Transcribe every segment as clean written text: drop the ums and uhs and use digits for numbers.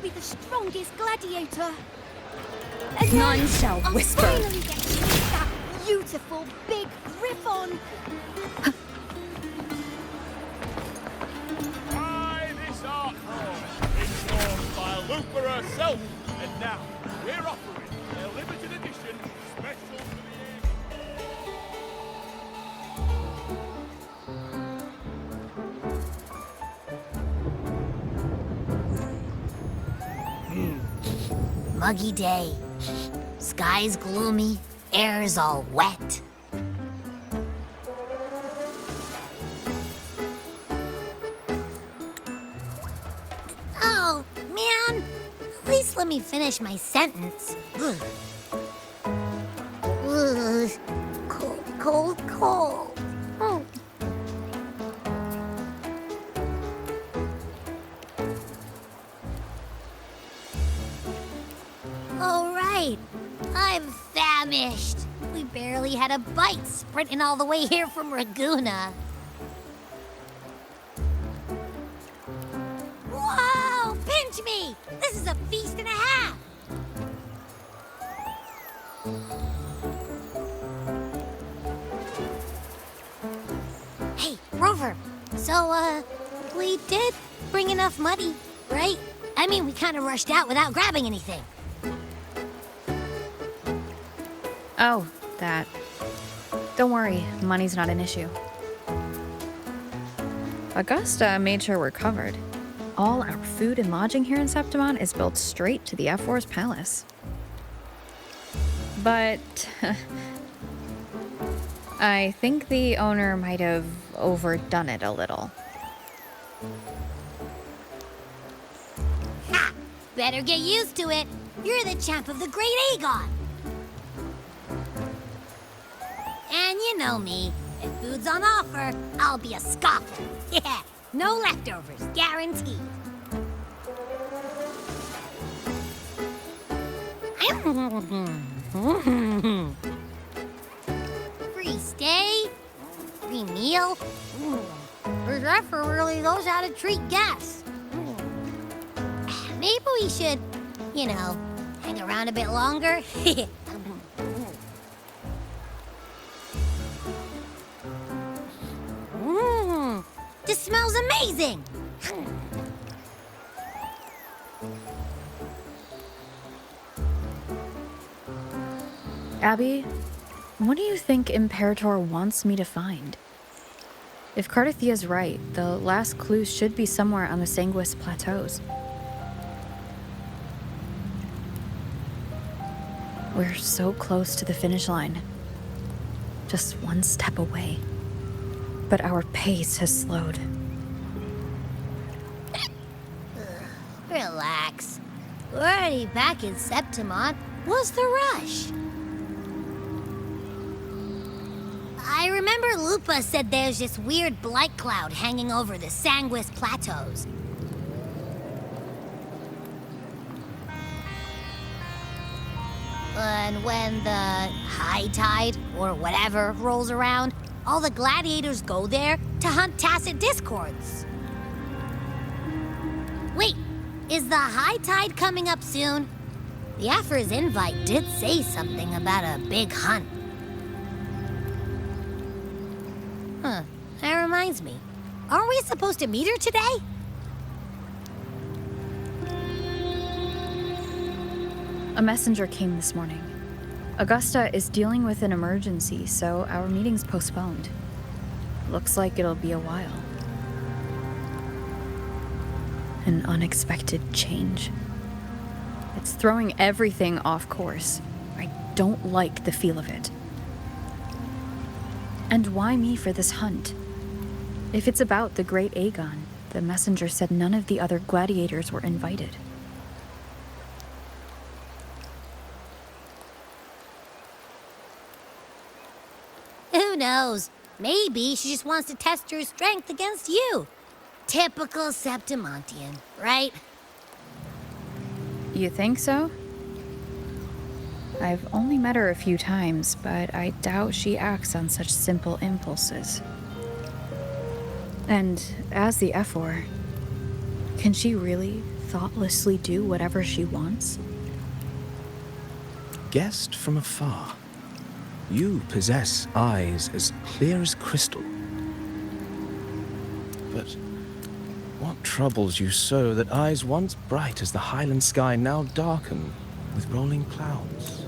be the strongest gladiator. None shall I'll whisper. finally get to meet that beautiful big griffon. Try this art form. It's formed by Lupa herself. And now, we're offering a limited edition special for the Muggy day. Sky's gloomy, air's all wet. Oh, man. At least let me finish my sentence. Ugh. Ugh. Cold, cold, cold. Oh. All right. I'm famished. We barely had a bite sprinting all the way here from Ragoona. Whoa! Pinch me! This is a feast and a half! Hey, Rover. So, we did bring enough money, right? I mean, we kind of rushed out without grabbing anything. Oh, that. Don't worry, money's not an issue. Augusta made sure we're covered. All our food and lodging here in Septimon is built straight to the F4's palace. But I think the owner might have overdone it a little. Ha! Better get used to it. You're the champ of the Great Aegon. And you know me. If food's on offer, I'll be a scoffer. Yeah, no leftovers, guaranteed. Free stay, free meal. The Zephyr really knows how to treat guests. Maybe we should, hang around a bit longer. This smells amazing! Abby, what do you think Imperator wants me to find? If Cardathia's right, the last clues should be somewhere on the Sanguis Plateaus. We're so close to the finish line. Just one step away. But our pace has slowed. Relax. We're already back in Septimon. What's the rush? I remember Lupa said there's this weird blight cloud hanging over the Sanguis Plateaus. And when the high tide, or whatever, rolls around, all the gladiators go there to hunt tacit discords. Wait, is the high tide coming up soon? The Aphra's invite did say something about a big hunt. Huh, that reminds me. Aren't we supposed to meet her today? A messenger came this morning. Augusta is dealing with an emergency, so our meeting's postponed. Looks like it'll be a while. An unexpected change. It's throwing everything off course. I don't like the feel of it. And why me for this hunt? If it's about the Great Aegon, the messenger said none of the other gladiators were invited. Who knows? Maybe she just wants to test her strength against you. Typical Septimontian, right? You think so? I've only met her a few times, but I doubt she acts on such simple impulses. And as the F4, can she really thoughtlessly do whatever she wants? Guessed from afar, you possess eyes as clear as crystal. But what troubles you so that eyes once bright as the highland sky now darken with rolling clouds?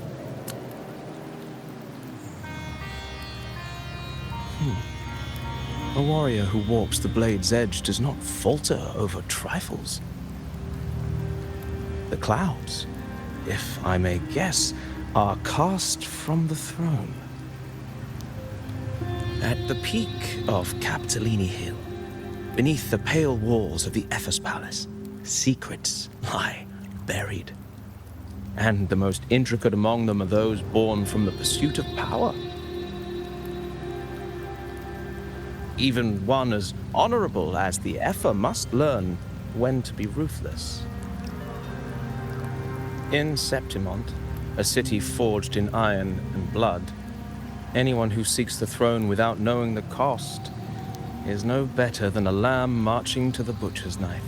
A warrior who walks the blade's edge does not falter over trifles. The clouds, if I may guess, are cast from the throne. At the peak of Capitolini Hill, beneath the pale walls of the Ephes Palace, secrets lie buried. And the most intricate among them are those born from the pursuit of power. Even one as honorable as the Epher must learn when to be ruthless. In Septimont, a city forged in iron and blood, anyone who seeks the throne without knowing the cost is no better than a lamb marching to the butcher's knife.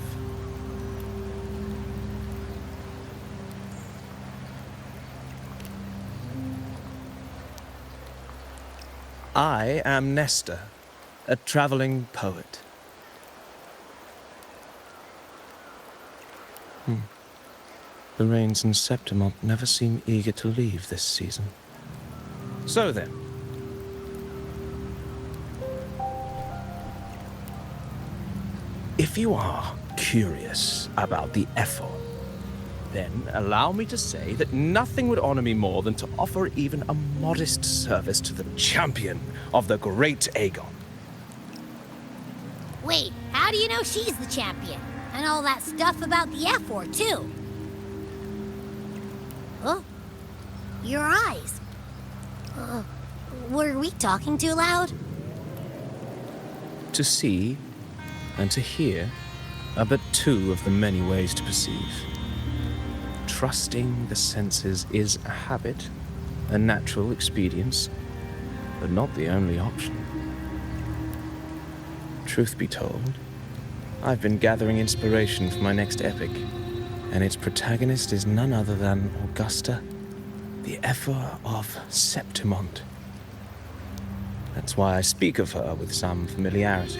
I am Nestor, a traveling poet. The rains in Septimont never seem eager to leave this season. So then, if you are curious about the Epher, then allow me to say that nothing would honor me more than to offer even a modest service to the champion of the great Aegon. Wait, how do you know she's the champion? And all that stuff about the F-word, too? Oh, your eyes. Were we talking too loud? To see and to hear are but two of the many ways to perceive. Trusting the senses is a habit, a natural expedience, but not the only option. Truth be told, I've been gathering inspiration for my next epic, and its protagonist is none other than Augusta, the Epher of Septimont. That's why I speak of her with some familiarity.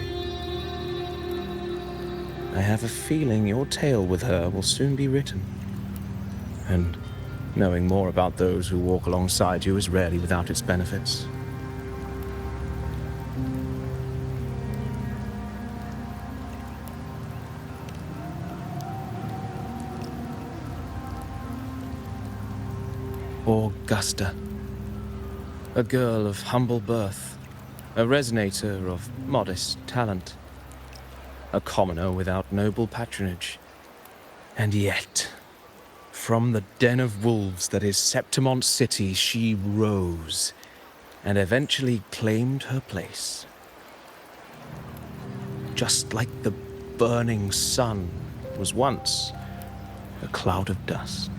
I have a feeling your tale with her will soon be written. And knowing more about those who walk alongside you is rarely without its benefits. Augusta, a girl of humble birth, a resonator of modest talent, a commoner without noble patronage, and yet, from the den of wolves that is Septimont City, she rose and eventually claimed her place. Just like the burning sun was once a cloud of dust.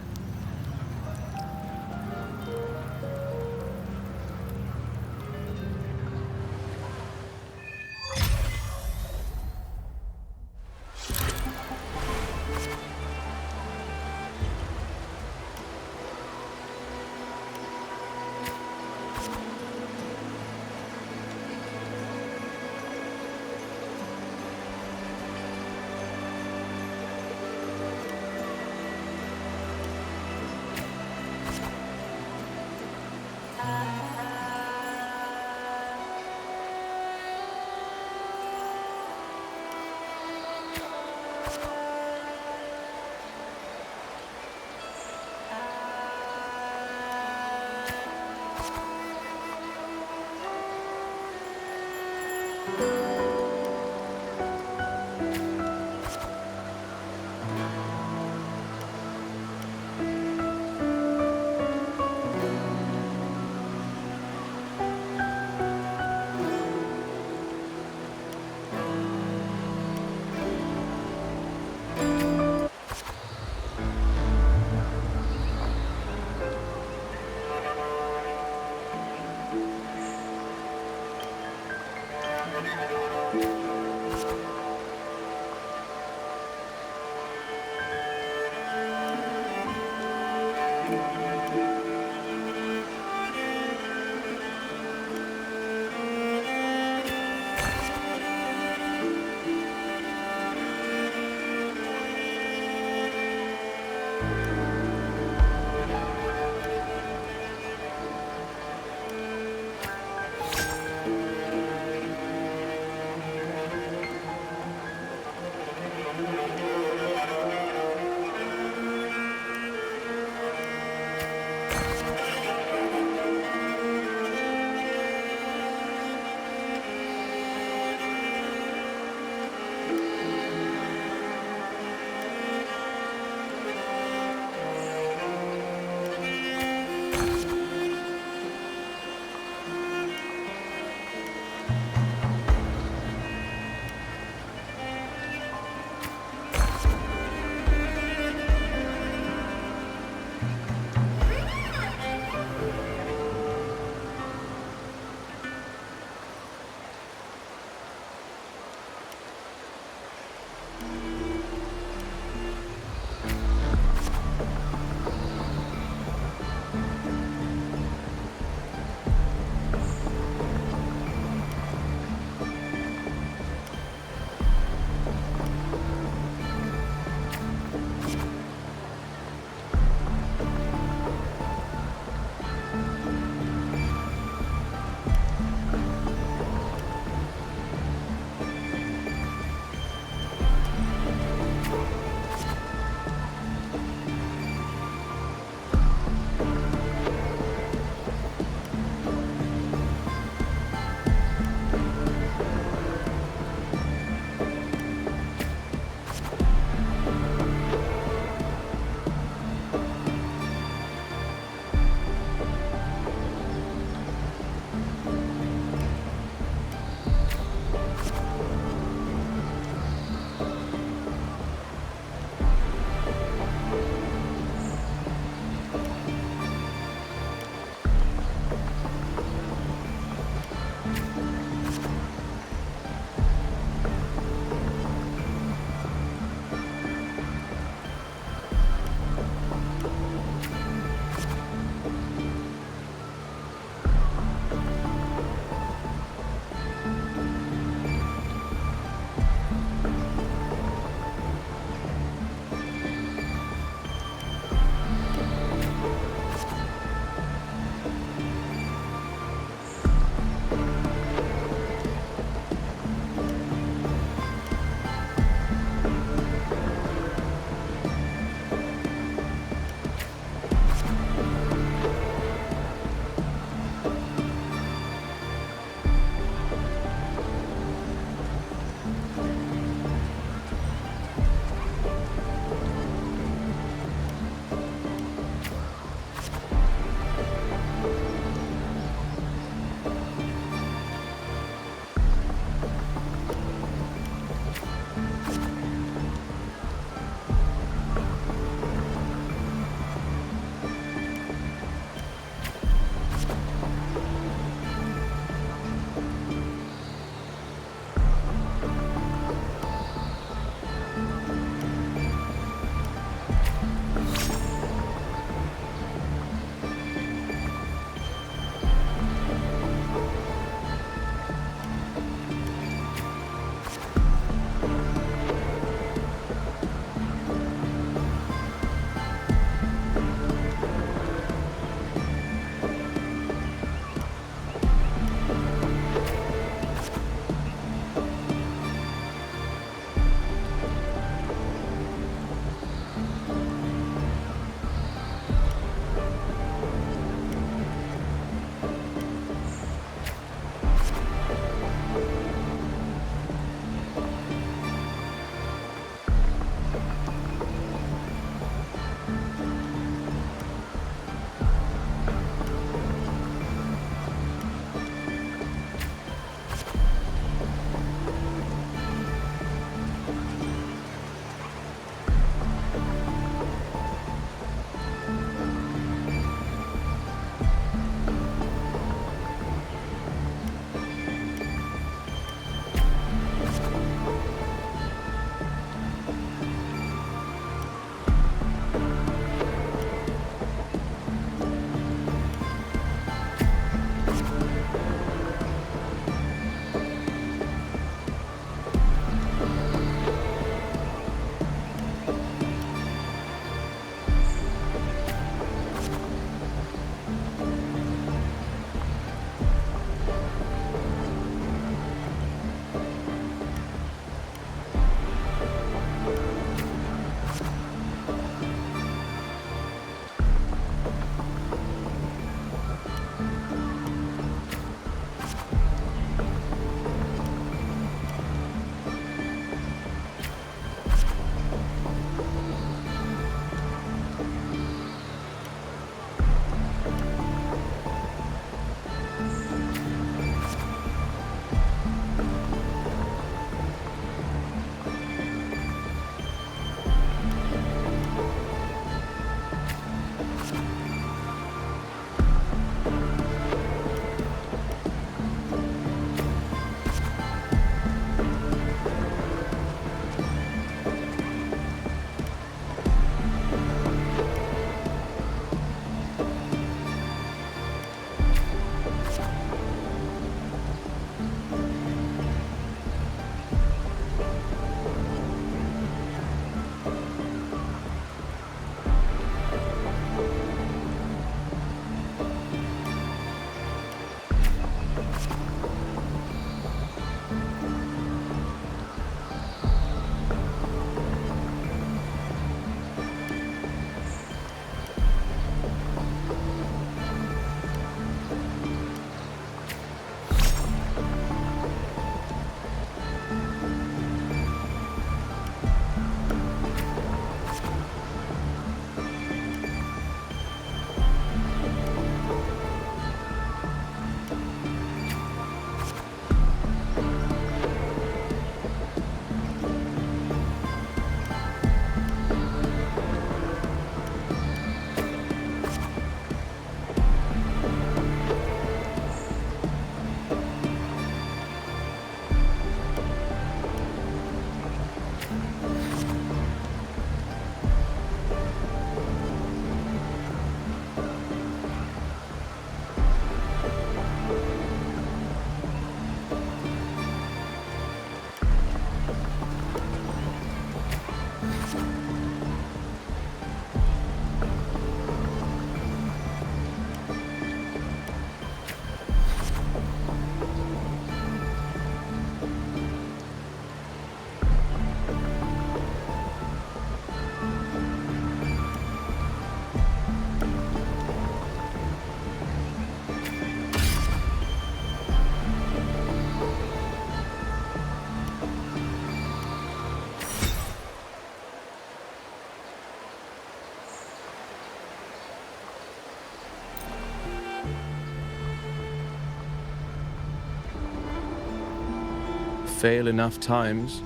fail enough times,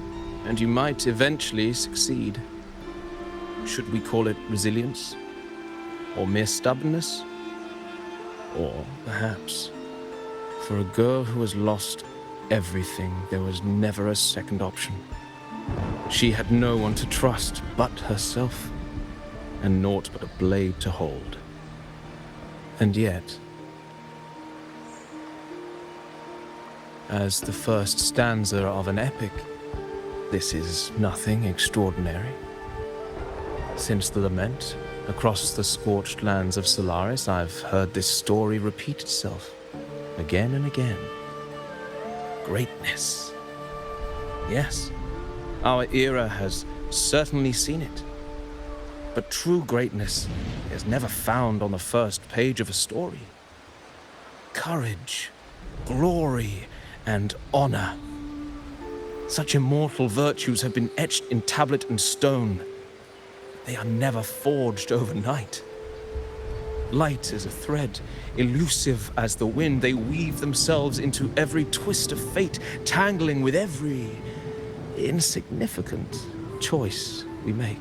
and you might eventually succeed. Should we call it resilience? Or mere stubbornness? Or perhaps, for a girl who has lost everything, there was never a second option. She had no one to trust but herself, and naught but a blade to hold. And yet, as the first stanza of an epic, this is nothing extraordinary. Since the lament, across the scorched lands of Solaris, I've heard this story repeat itself, again and again. Greatness. Yes, our era has certainly seen it. But true greatness is never found on the first page of a story. Courage, glory, and honor. Such immortal virtues have been etched in tablet and stone. They are never forged overnight. Light as a thread, elusive as the wind, they weave themselves into every twist of fate, tangling with every insignificant choice we make.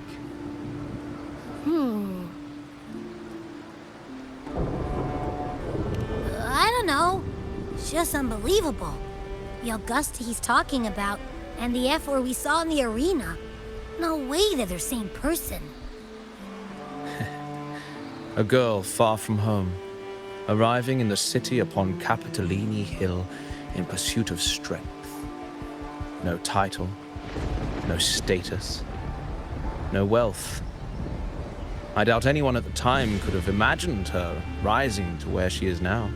I don't know. It's just unbelievable. The Augusta he's talking about, and the F-word we saw in the arena. No way they're the same person. A girl far from home, arriving in the city upon Capitolini Hill in pursuit of strength. No title, no status, no wealth. I doubt anyone at the time could have imagined her rising to where she is now.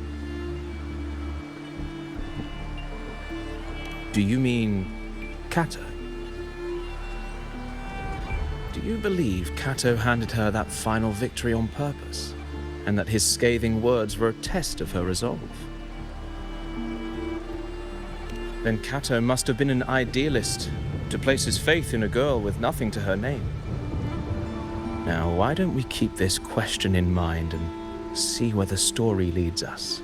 Do you mean Kato? Do you believe Kato handed her that final victory on purpose, and that his scathing words were a test of her resolve? Then Kato must have been an idealist to place his faith in a girl with nothing to her name. Now, why don't we keep this question in mind and see where the story leads us?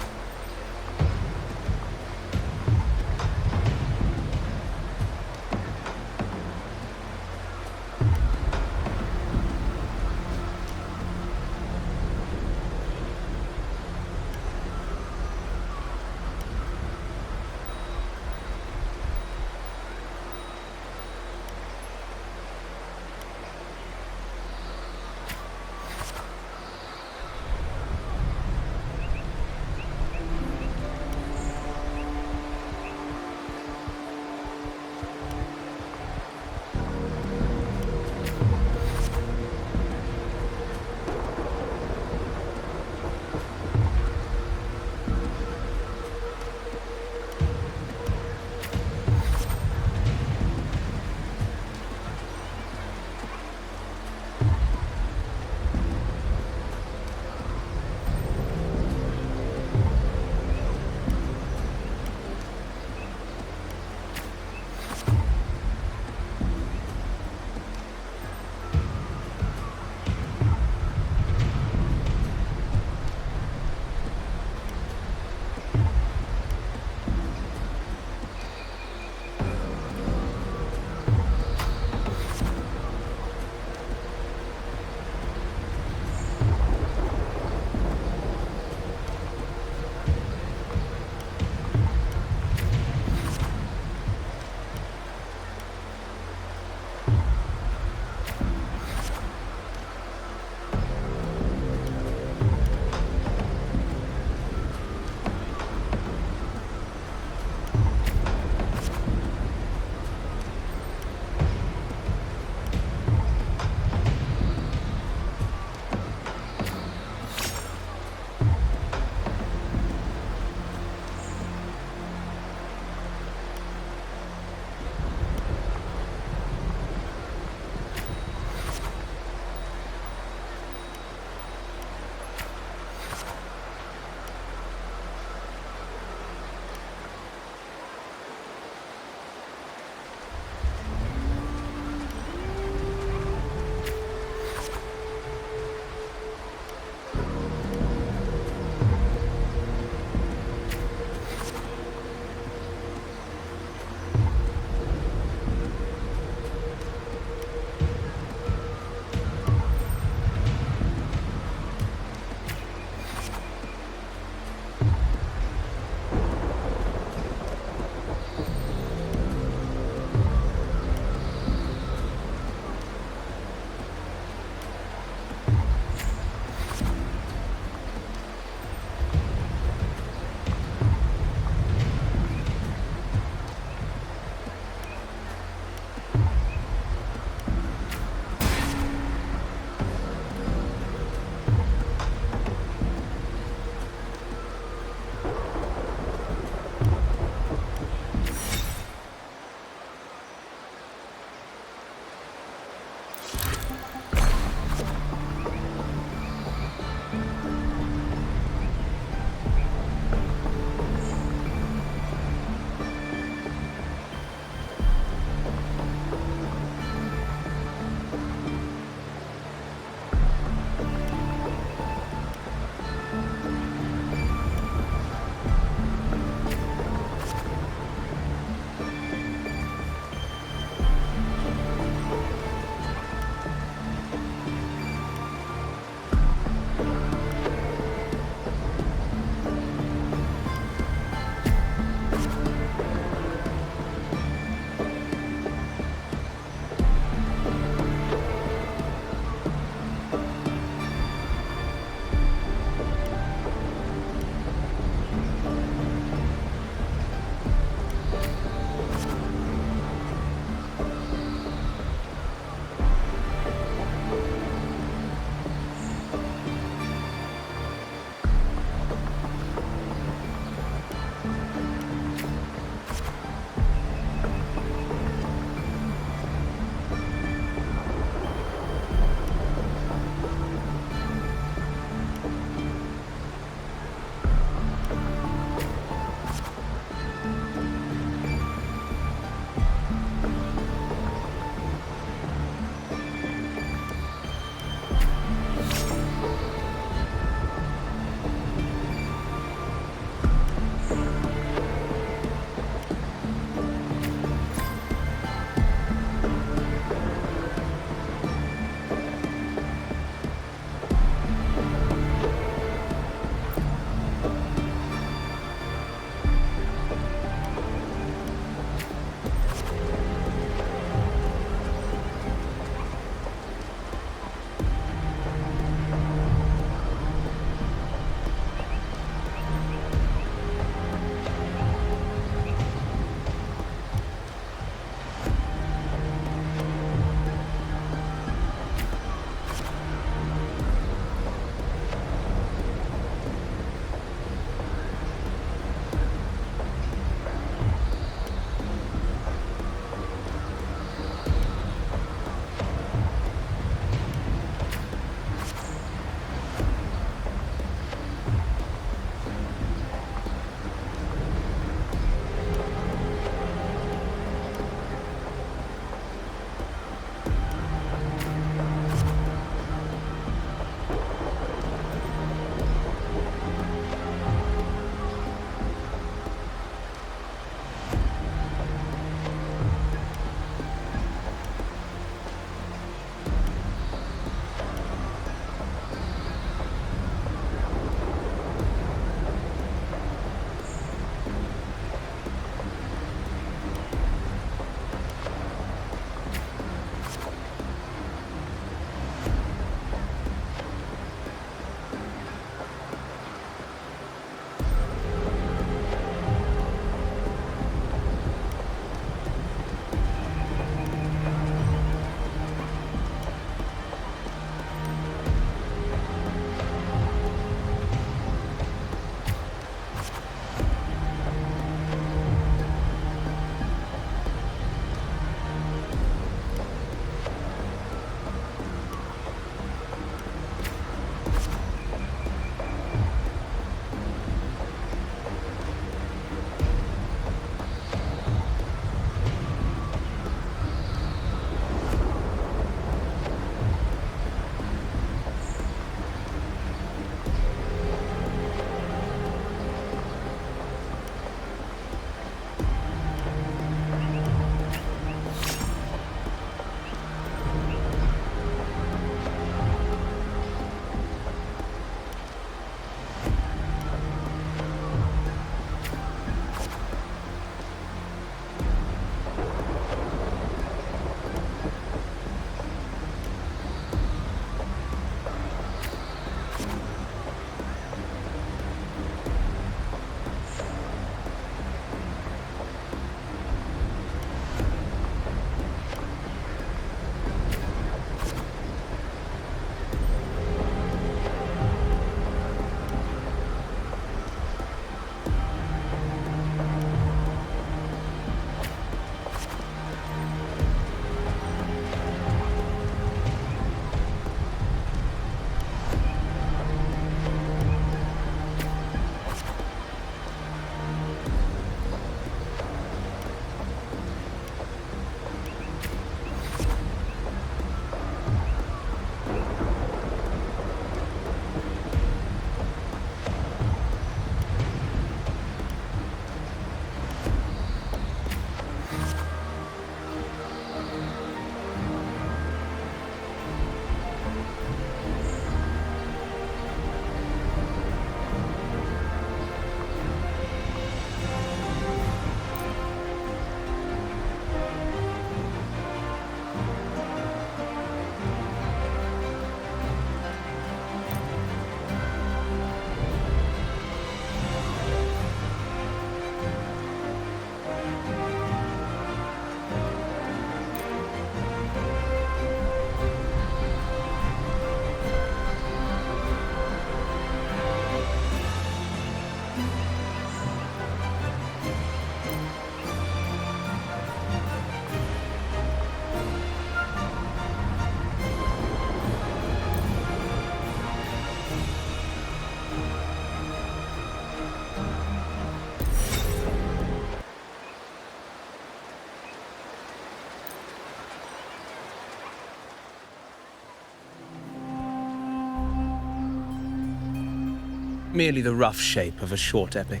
merely the rough shape of a short epic.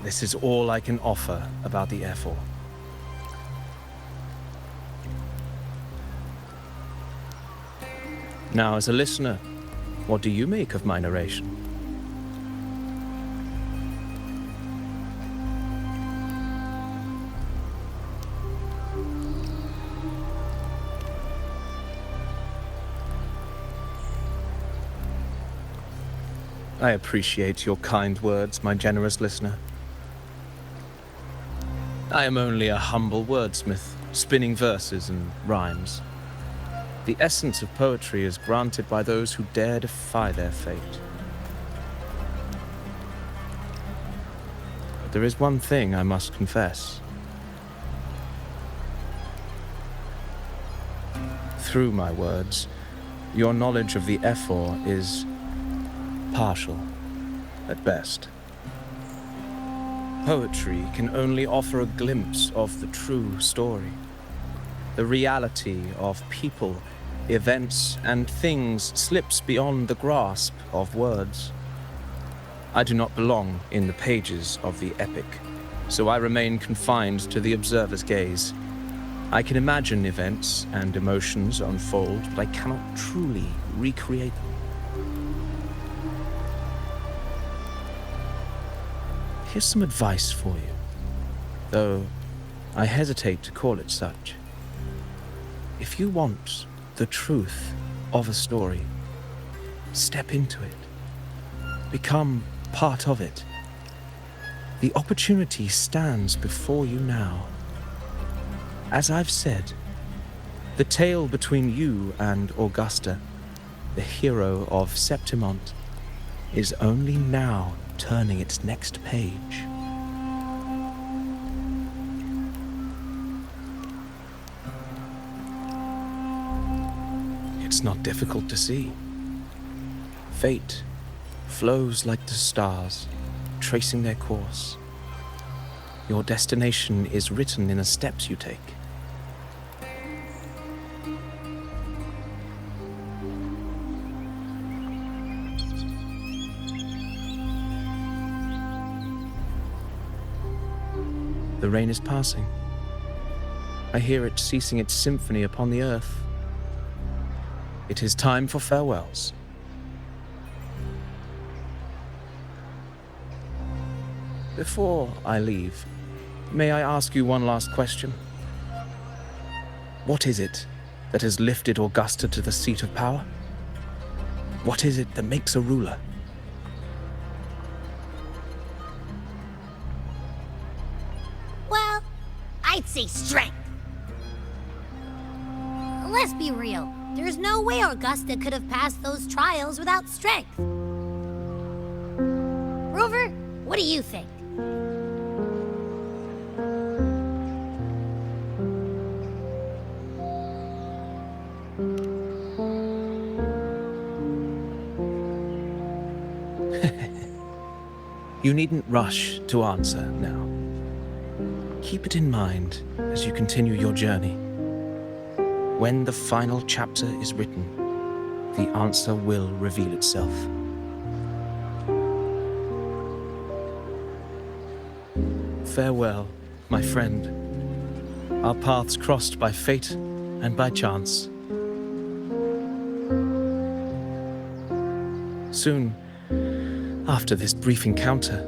This is all I can offer about the Ephor. Now, as a listener, what do you make of my narration? I appreciate your kind words, my generous listener. I am only a humble wordsmith, spinning verses and rhymes. The essence of poetry is granted by those who dare defy their fate. But there is one thing I must confess. Through my words, your knowledge of the Ephor is partial, at best. Poetry can only offer a glimpse of the true story, the reality of people, events, and things slips beyond the grasp of words. I do not belong in the pages of the epic, so I remain confined to the observer's gaze. I can imagine events and emotions unfold, but I cannot truly recreate them. Here's some advice for you, though I hesitate to call it such. If you want the truth of a story, step into it. Become part of it. The opportunity stands before you now. As I've said, the tale between you and Augusta, the hero of Septimont, is only now turning its next page. It's not difficult to see. Fate flows like the stars, tracing their course. Your destination is written in the steps you take. The rain is passing. I hear it ceasing its symphony upon the earth. It is time for farewells. Before I leave, may I ask you one last question? What is it that has lifted Augusta to the seat of power? What is it that makes a ruler? Well, I'd say strength. Let's be real. There's no way Augusta could have passed those trials without strength. Rover, what do you think? You needn't rush to answer now. Keep it in mind as you continue your journey. When the final chapter is written, the answer will reveal itself. Farewell, my friend. Our paths crossed by fate and by chance. Soon, after this brief encounter,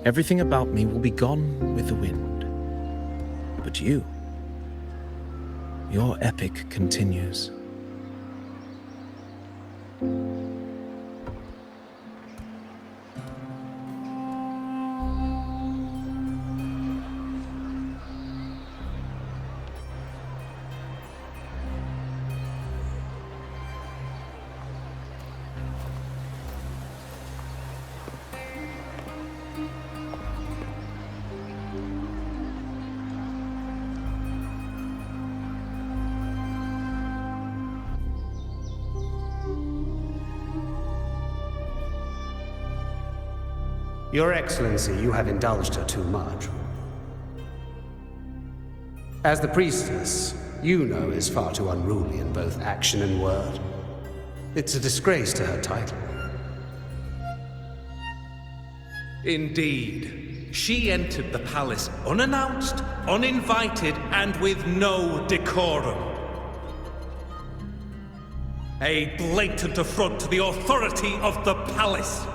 everything about me will be gone with the wind. But you, your epic continues. Your Excellency, you have indulged her too much. As the priestess, Yuno is far too unruly in both action and word. It's a disgrace to her title. Indeed. She entered the palace unannounced, uninvited, and with no decorum. A blatant affront to the authority of the palace.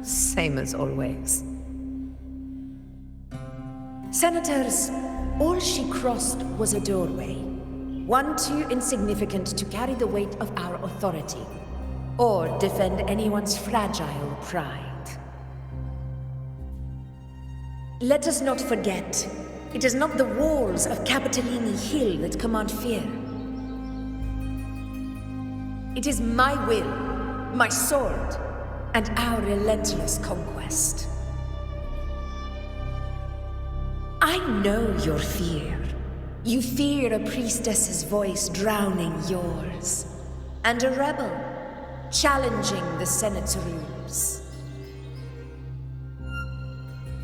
Same as always. Senators, all she crossed was a doorway. One too insignificant to carry the weight of our authority, or defend anyone's fragile pride. Let us not forget, it is not the walls of Capitolini Hill that command fear. It is my will, my sword, and our relentless conquest. I know your fear. You fear a priestess's voice drowning yours, and a rebel challenging the Senate's rules.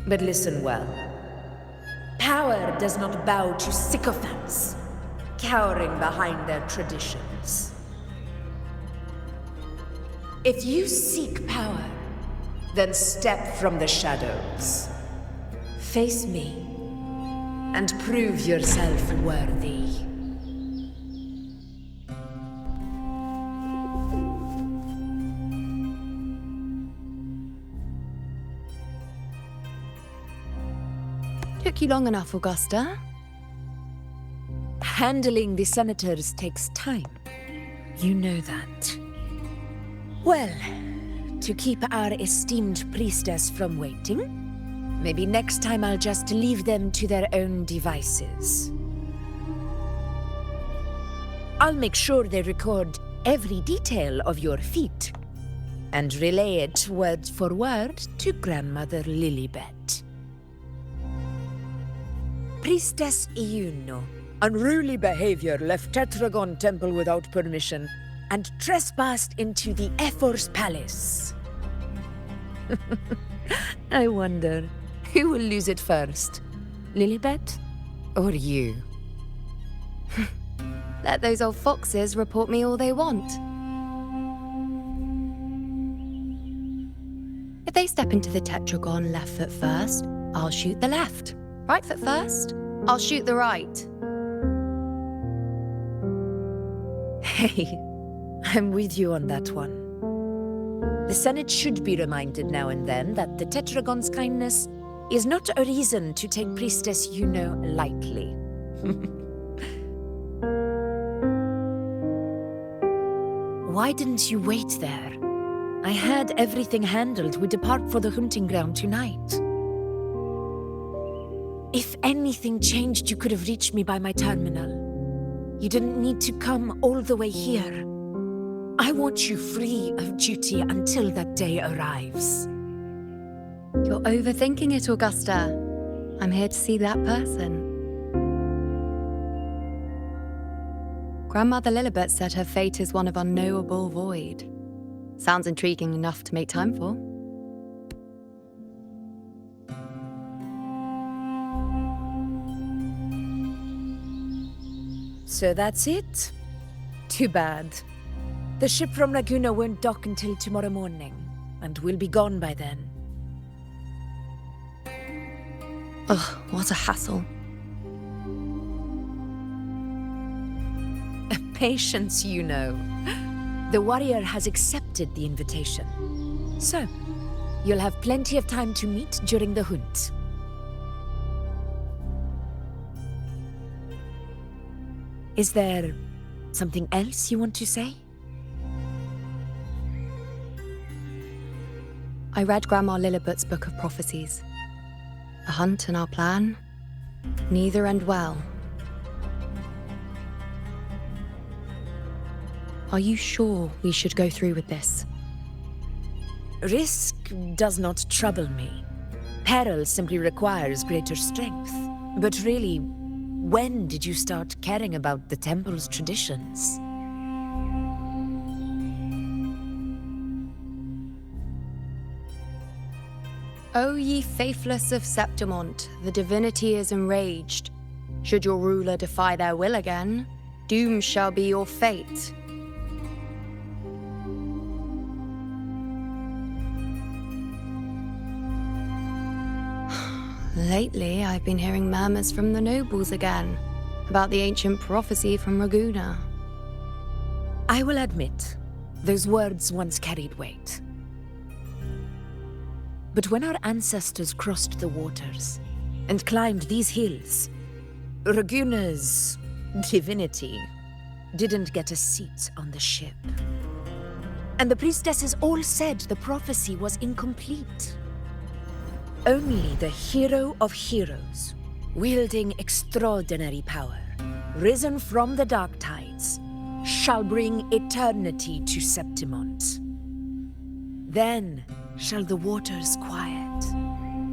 But listen well. Power does not bow to sycophants, cowering behind their traditions. If you seek power, then step from the shadows. Face me, and prove yourself worthy. Took you long enough, Augusta. Handling the senators takes time. You know that. Well, to keep our esteemed priestess from waiting, maybe next time I'll just leave them to their own devices. I'll make sure they record every detail of your feat, and relay it word for word to Grandmother Lilibet. Priestess Iuno, unruly behavior, left Tetragon Temple without permission, and trespassed into the Ephor's palace. I wonder, who will lose it first? Lilibet or you? Let those old foxes report me all they want. If they step into the tetragon left foot first, I'll shoot the left. Right foot first, I'll shoot the right. Hey, I'm with you on that one. The Senate should be reminded now and then that the Tetragon's kindness is not a reason to take Priestess Yuno lightly. Why didn't you wait there? I had everything handled. We depart for the hunting ground tonight. If anything changed, you could have reached me by my terminal. You didn't need to come all the way here. I want you free of duty until that day arrives. You're overthinking it, Augusta. I'm here to see that person. Grandmother Lilibet said her fate is one of unknowable void. Sounds intriguing enough to make time for. So that's it? Too bad. The ship from Laguna won't dock until tomorrow morning, and we'll be gone by then. Ugh, what a hassle. Patience, you know. The warrior has accepted the invitation. So, you'll have plenty of time to meet during the hunt. Is there something else you want to say? I read Grandma Lilibet's book of prophecies. A hunt and our plan, neither end well. Are you sure we should go through with this? Risk does not trouble me. Peril simply requires greater strength. But really, when did you start caring about the temple's traditions? O ye faithless of Septimont, the divinity is enraged. Should your ruler defy their will again, doom shall be your fate. Lately, I've been hearing murmurs from the nobles again about the ancient prophecy from Raguna. I will admit, those words once carried weight. But when our ancestors crossed the waters and climbed these hills, Raguna's divinity didn't get a seat on the ship. And the priestesses all said the prophecy was incomplete. Only the hero of heroes, wielding extraordinary power, risen from the dark tides, shall bring eternity to Septimont. Then shall the waters quiet,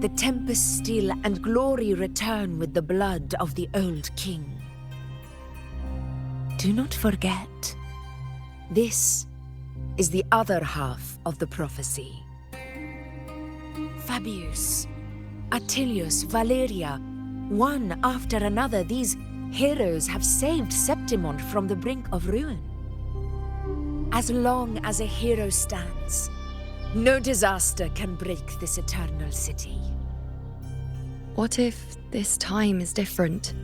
the tempest still, and glory return with the blood of the old king. Do not forget, this is the other half of the prophecy. Fabius, Attilius, Valeria, one after another, these heroes have saved Septimont from the brink of ruin. As long as a hero stands, no disaster can break this eternal city. What if this time is different?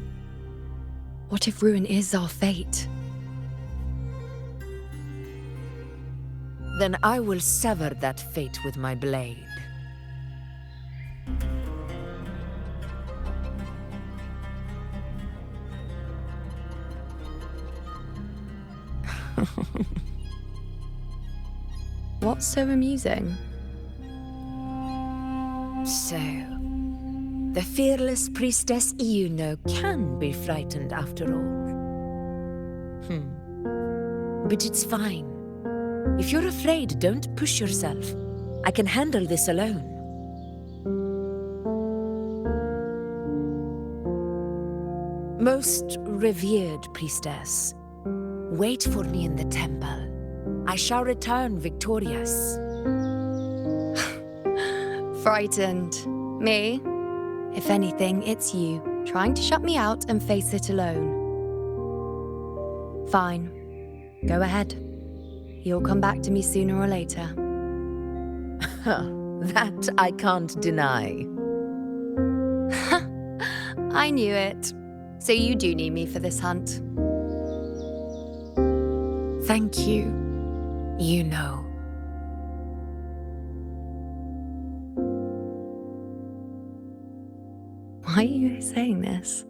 What if ruin is our fate? Then I will sever that fate with my blade. What's so amusing? So, the fearless priestess Iuno can be frightened after all. But it's fine. If you're afraid, don't push yourself. I can handle this alone. Most revered priestess, wait for me in the temple. I shall return victorious. Frightened. Me? If anything, it's you, trying to shut me out and face it alone. Fine. Go ahead. You'll come back to me sooner or later. That I can't deny. I knew it. So you do need me for this hunt. Thank you. You know. Why are you saying this?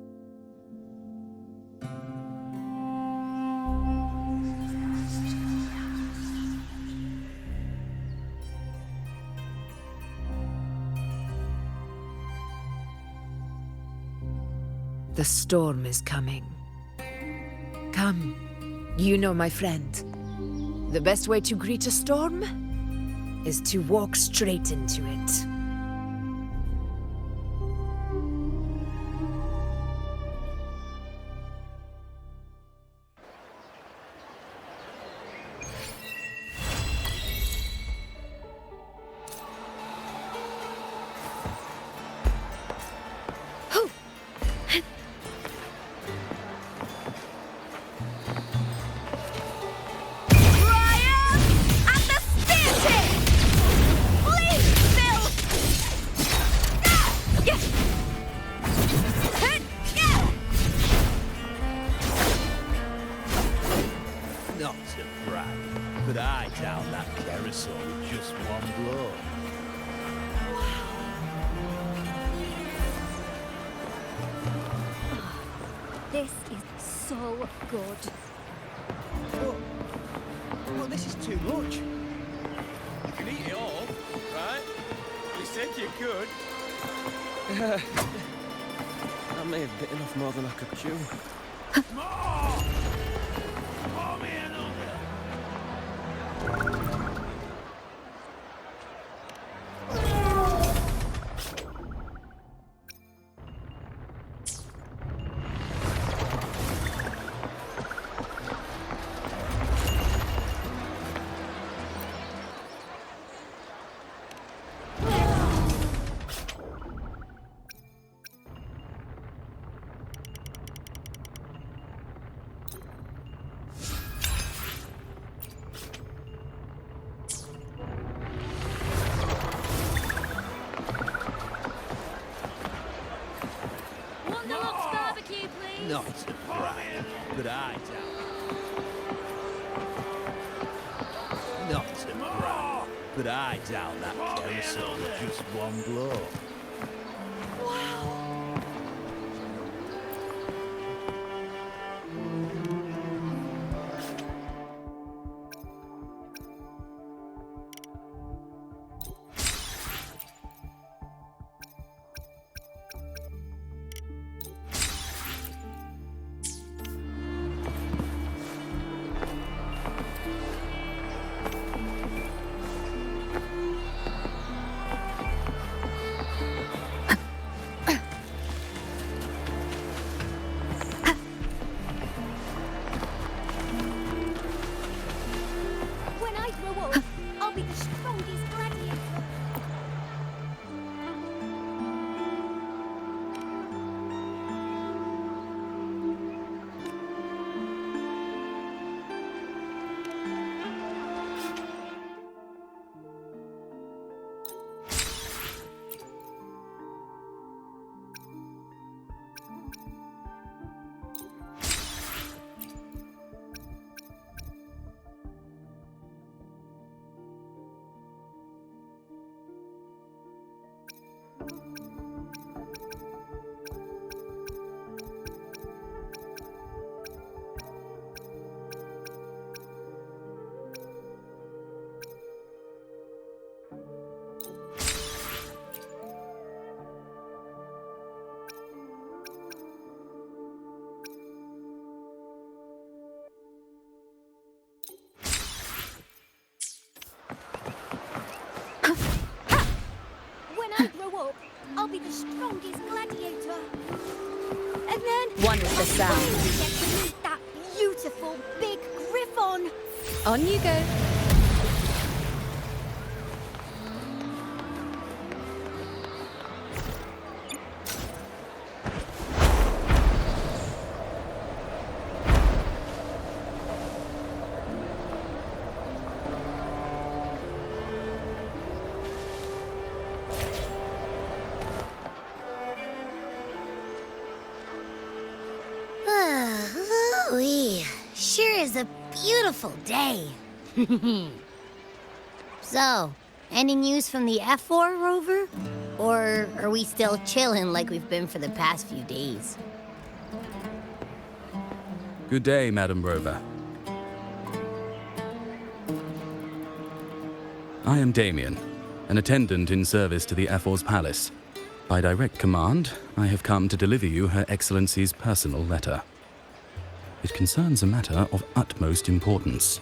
The storm is coming. Come, you know my friend. The best way to greet a storm is to walk straight into it. Not to brag, but I down that carousel with just one blow. This is so good. Well, this is too much. You can eat it all, right? You said you could. I may have bitten off more than I could chew. More! Pour me another! Not to brag, but I doubt. Not to brag, but I doubt that council with just one blow. When I grow up, I'll be the strongest gladiator. When I grow up, I'll be the strongest gladiator. And then One is the sound. I get to meet that beautiful big griffon. On you go. Ooh-wee. Sure is a beautiful day. So, any news from the F4, Rover? Or are we still chilling like we've been for the past few days? Good day, Madam Rover. I am Damien, an attendant in service to the F4's palace. By direct command, I have come to deliver you Her Excellency's personal letter. It concerns a matter of utmost importance.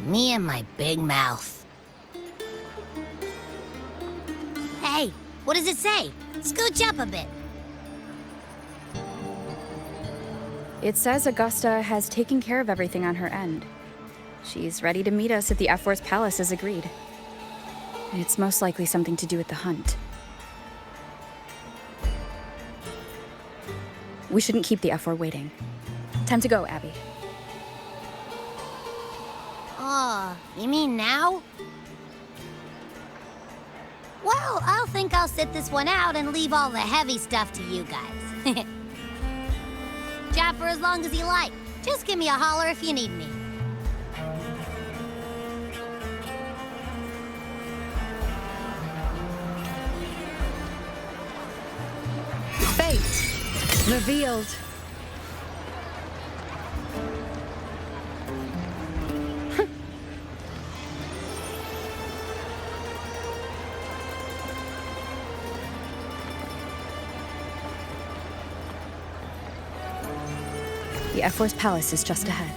Me and my big mouth. Hey, what does it say? Scooch up a bit. It says Augusta has taken care of everything on her end. She's ready to meet us at the F4's palace as agreed. It's most likely something to do with the hunt. We shouldn't keep the F4 waiting. Time to go, Abby. Oh, you mean now? Well, I'll think I'll sit this one out and leave all the heavy stuff to you guys. Chat for as long as you like. Just give me a holler if you need me. Fate revealed. The F4's palace is just ahead.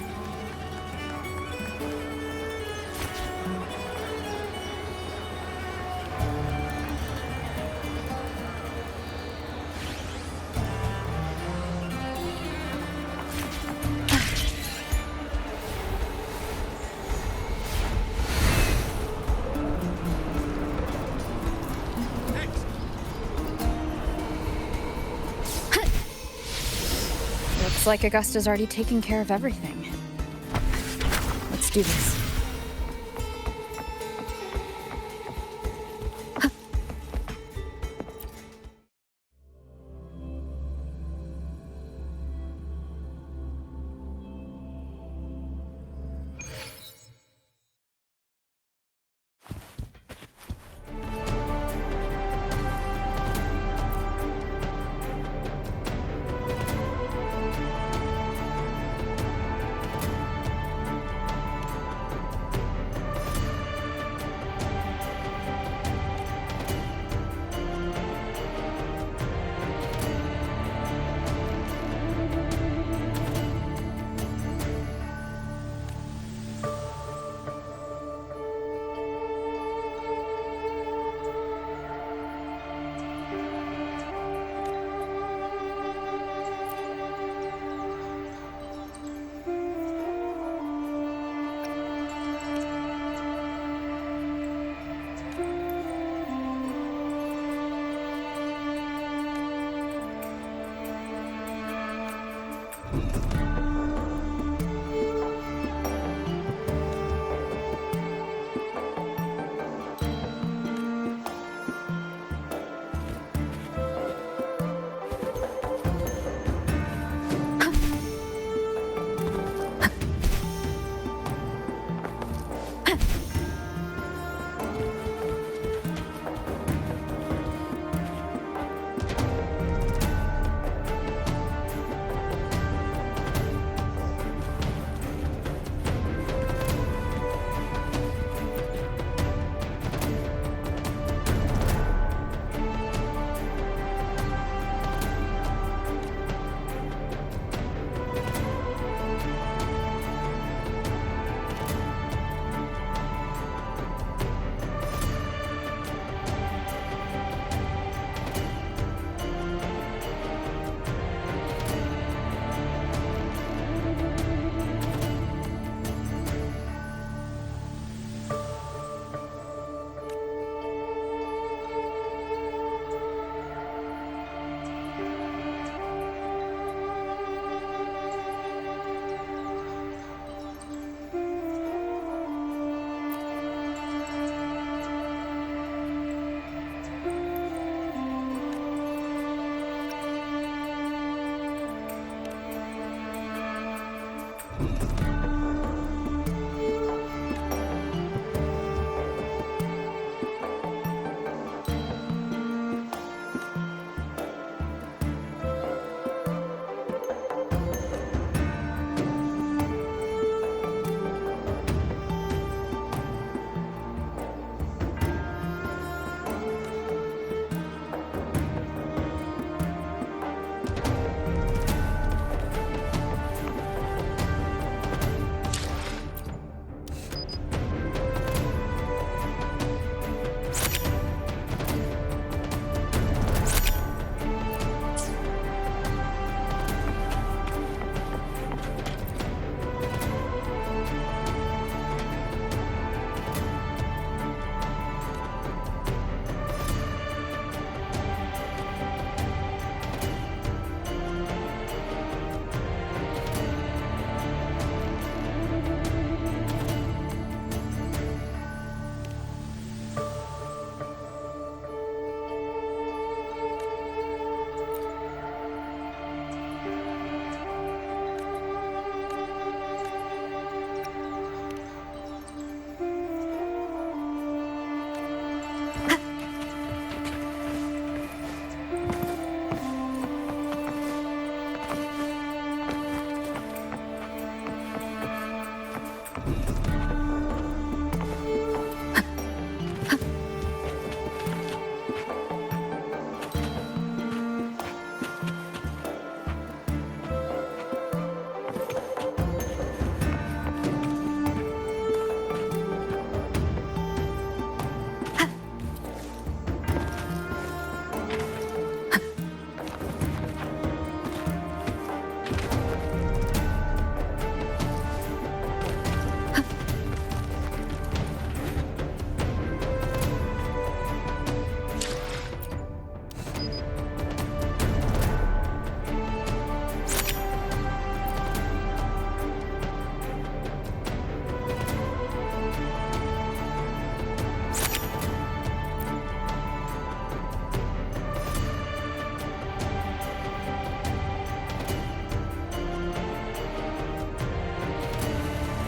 Looks like Augusta's already taken care of everything. Let's do this.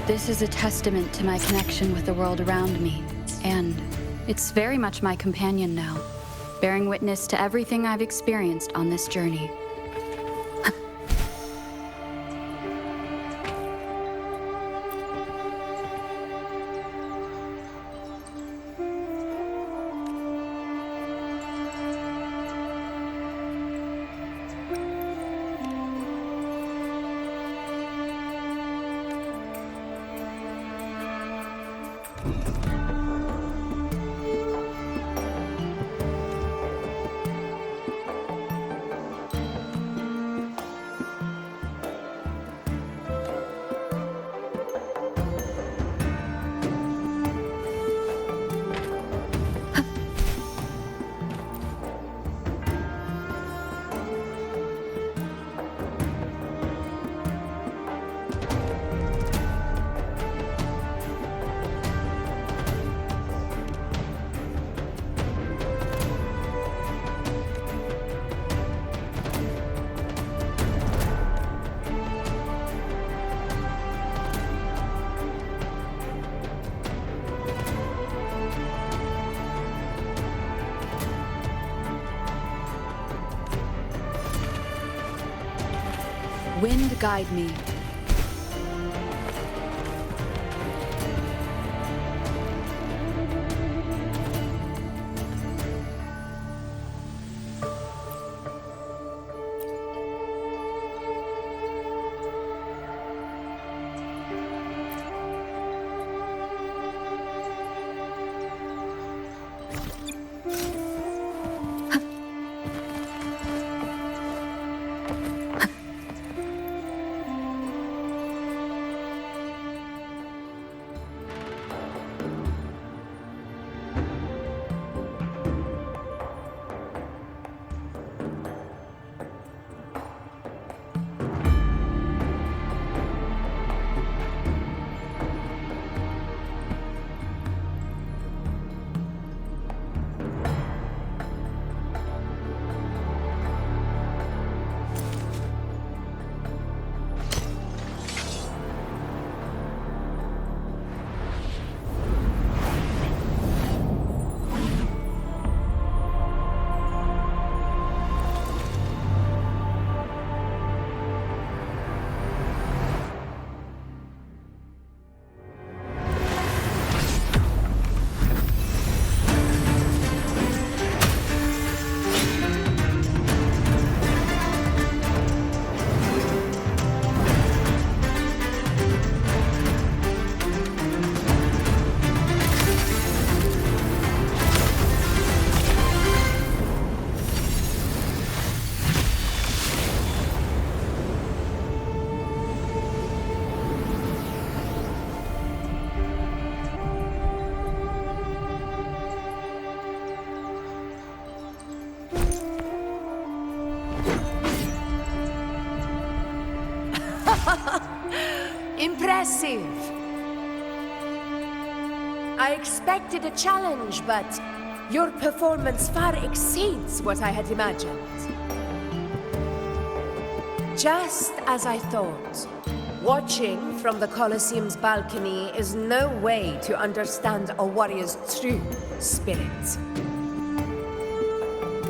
This is a testament to my connection with the world around me, and it's very much my companion now, bearing witness to everything I've experienced on this journey. Wind guide me. Impressive! I expected a challenge, but your performance far exceeds what I had imagined. Just as I thought, watching from the Colosseum's balcony is no way to understand a warrior's true spirit.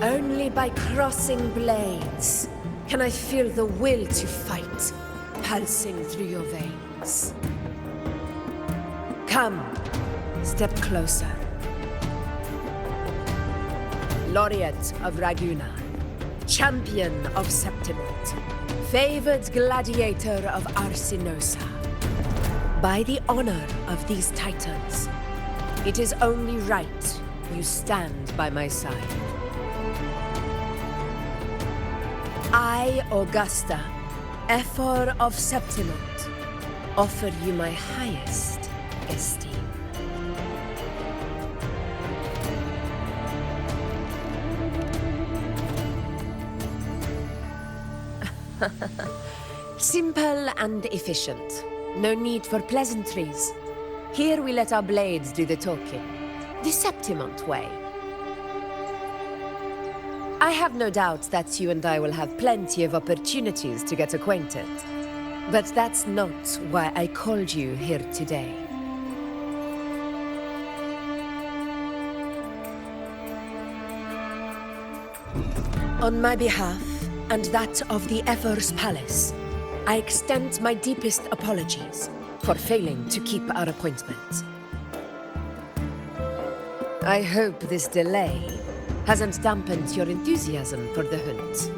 Only by crossing blades can I feel the will to fight pulsing through your veins. Come, step closer. Laureate of Raguna, champion of Septimont, favored gladiator of Arsinosa. By the honor of these titans, it is only right you stand by my side. I, Augusta, Ephor of Septimont, offer you my highest esteem. Simple and efficient. No need for pleasantries. Here we let our blades do the talking. The Septimont way. I have no doubt that you and I will have plenty of opportunities to get acquainted. But that's not why I called you here today. On my behalf, and that of the Ephor's Palace, I extend my deepest apologies for failing to keep our appointment. I hope this delay hasn't dampened your enthusiasm for the hunt.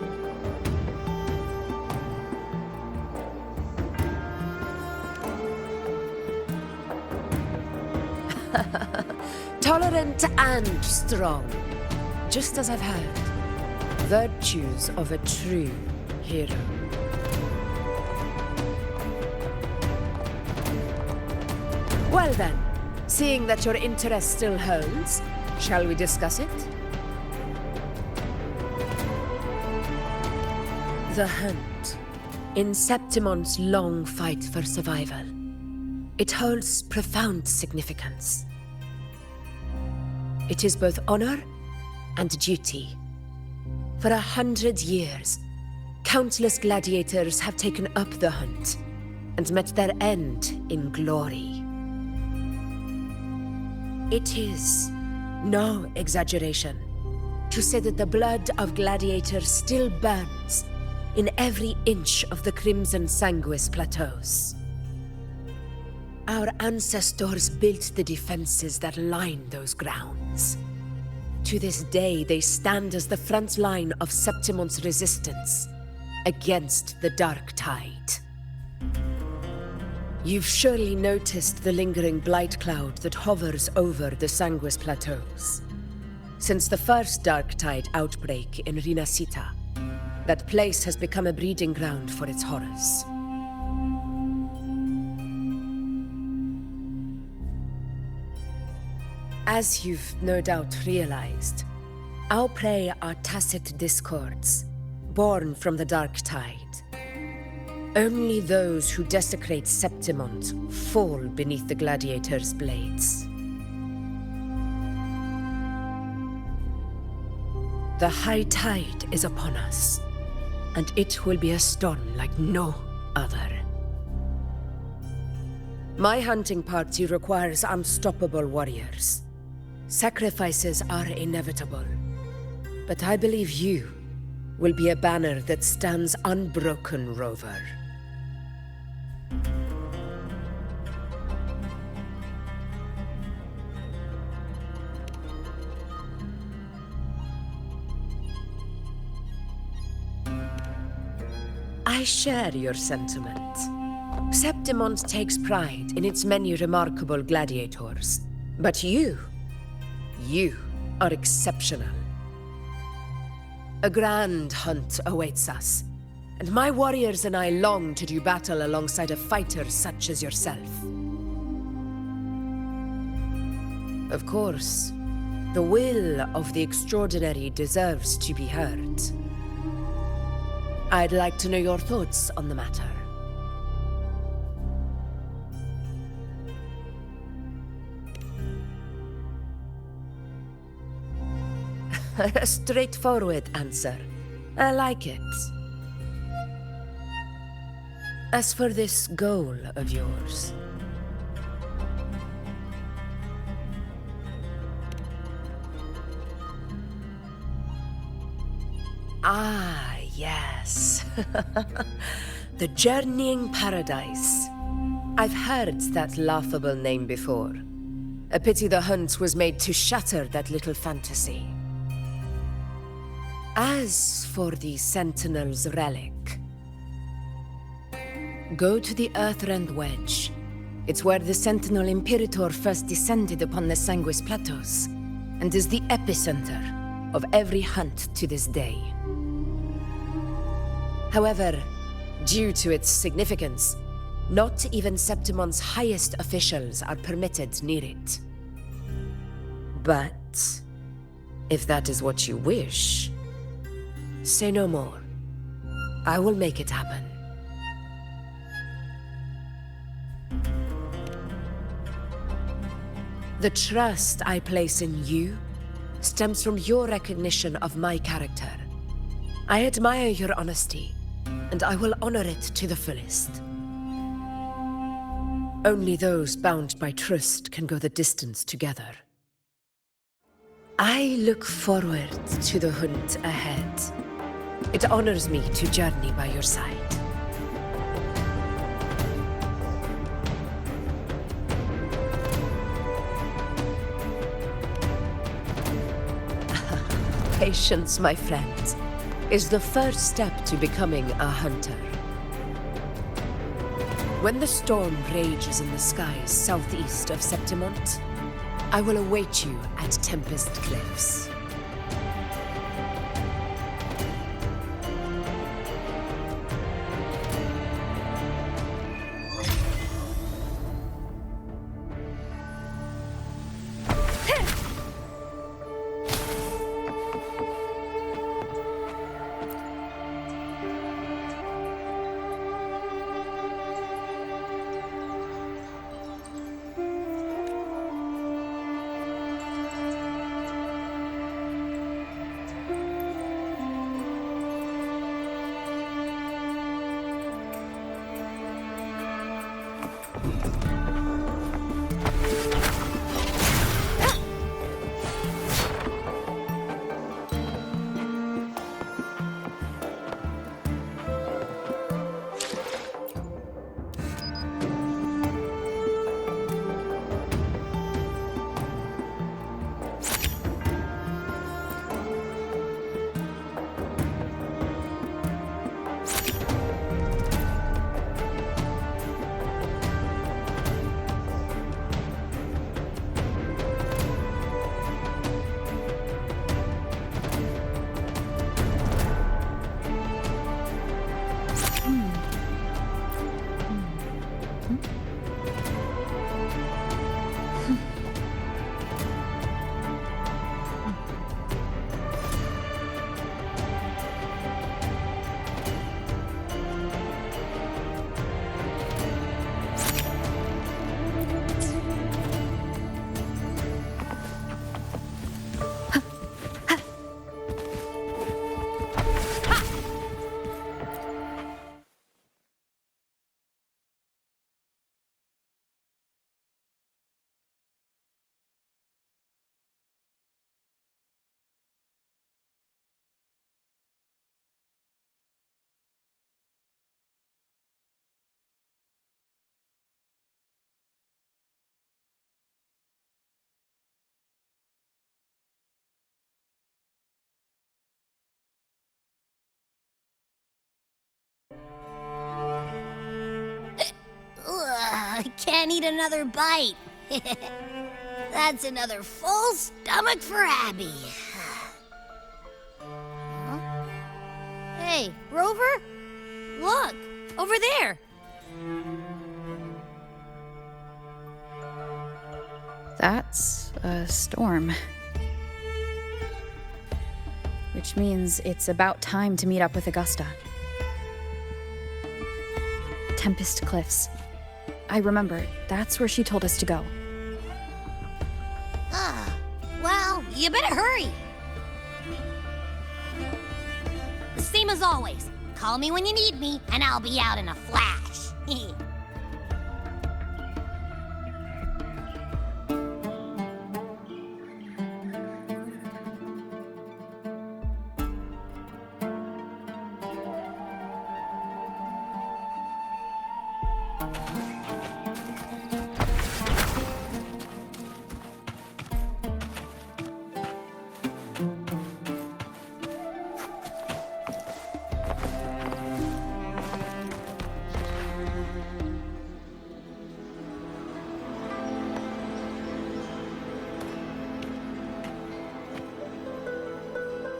Tolerant and strong, just as I've heard. Virtues of a true hero. Well then, seeing that your interest still holds, shall we discuss it? The hunt. In Septimont's long fight for survival, it holds profound significance. It is both honor and duty. For 100 years, countless gladiators have taken up the hunt and met their end in glory. It is no exaggeration to say that the blood of gladiators still burns in every inch of the Crimson Sanguis Plateaus. Our ancestors built the defenses that line those grounds. To this day, they stand as the front line of Septimon's resistance against the Dark Tide. You've surely noticed the lingering blight cloud that hovers over the Sanguis Plateaus. Since the first Dark Tide outbreak in Rinasita, that place has become a breeding ground for its horrors. As you've no doubt realized, our prey are tacit discords, born from the Dark Tide. Only those who desecrate Septimont fall beneath the gladiator's blades. The high tide is upon us, and it will be a storm like no other. My hunting party requires unstoppable warriors. Sacrifices are inevitable, but I believe you will be a banner that stands unbroken, Rover. I share your sentiment. Septimont takes pride in its many remarkable gladiators, but you are exceptional. A grand hunt awaits us, and my warriors and I long to do battle alongside a fighter such as yourself. Of course, the will of the extraordinary deserves to be heard. I'd like to know your thoughts on the matter. A straightforward answer. I like it. As for this goal of yours, yes. The Journeying Paradise. I've heard that laughable name before. A pity the hunt was made to shatter that little fantasy. As for the Sentinel's relic, go to the Earthrend Wedge. It's where the Sentinel Imperator first descended upon the Sanguis Plateaus, and is the epicenter of every hunt to this day. However, due to its significance, not even Septimon's highest officials are permitted near it. But if that is what you wish, say no more. I will make it happen. The trust I place in you stems from your recognition of my character. I admire your honesty, and I will honor it to the fullest. Only those bound by trust can go the distance together. I look forward to the hunt ahead. It honors me to journey by your side. Patience, my friend, is the first step to becoming a hunter. When the storm rages in the skies southeast of Septimont, I will await you at Tempest Cliffs. can't eat another bite. That's another full stomach for Abby. Huh? Hey, Rover? Look, over there. That's a storm. Which means it's about time to meet up with Augusta. Tempest Cliffs. I remember, that's where she told us to go. Well, you better hurry. The same as always. Call me when you need me, and I'll be out in a flash.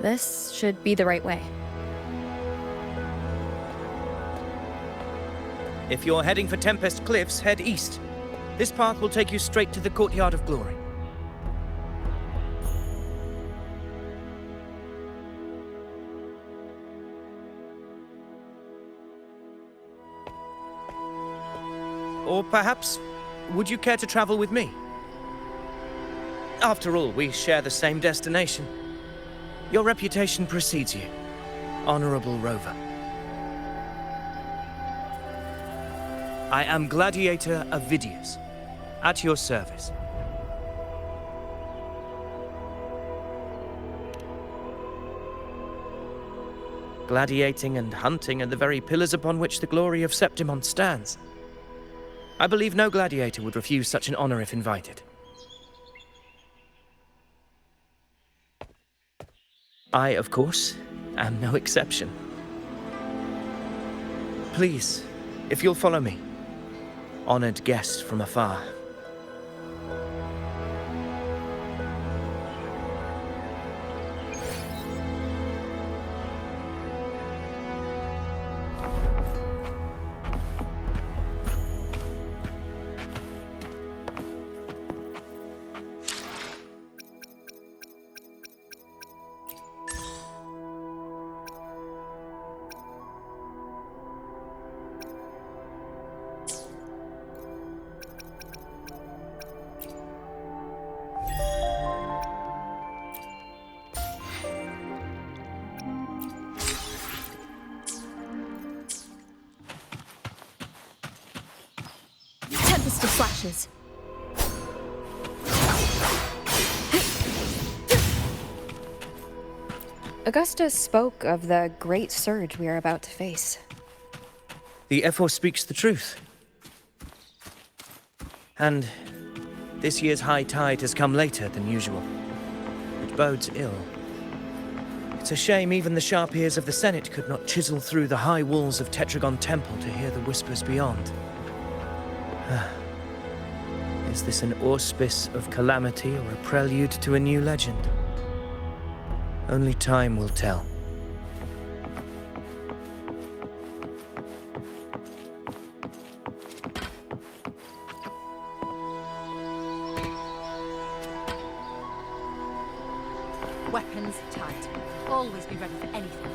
This should be the right way. If you're heading for Tempest Cliffs, head east. This path will take you straight to the Courtyard of Glory. Or perhaps, would you care to travel with me? After all, we share the same destination. Your reputation precedes you, Honorable Rover. I am Gladiator Avidius, at your service. Gladiating and hunting are the very pillars upon which the glory of Septimon stands. I believe no gladiator would refuse such an honor if invited. I, of course, am no exception. Please, if you'll follow me, honored guest from afar. Tempest of flashes. Augusta spoke of the great surge we are about to face. The Ephor speaks the truth. And this year's high tide has come later than usual. It bodes ill. It's a shame even the sharp ears of the Senate could not chisel through the high walls of Tetragon Temple to hear the whispers beyond. Is this an auspice of calamity or a prelude to a new legend? Only time will tell. Weapons tight. Always be ready for anything.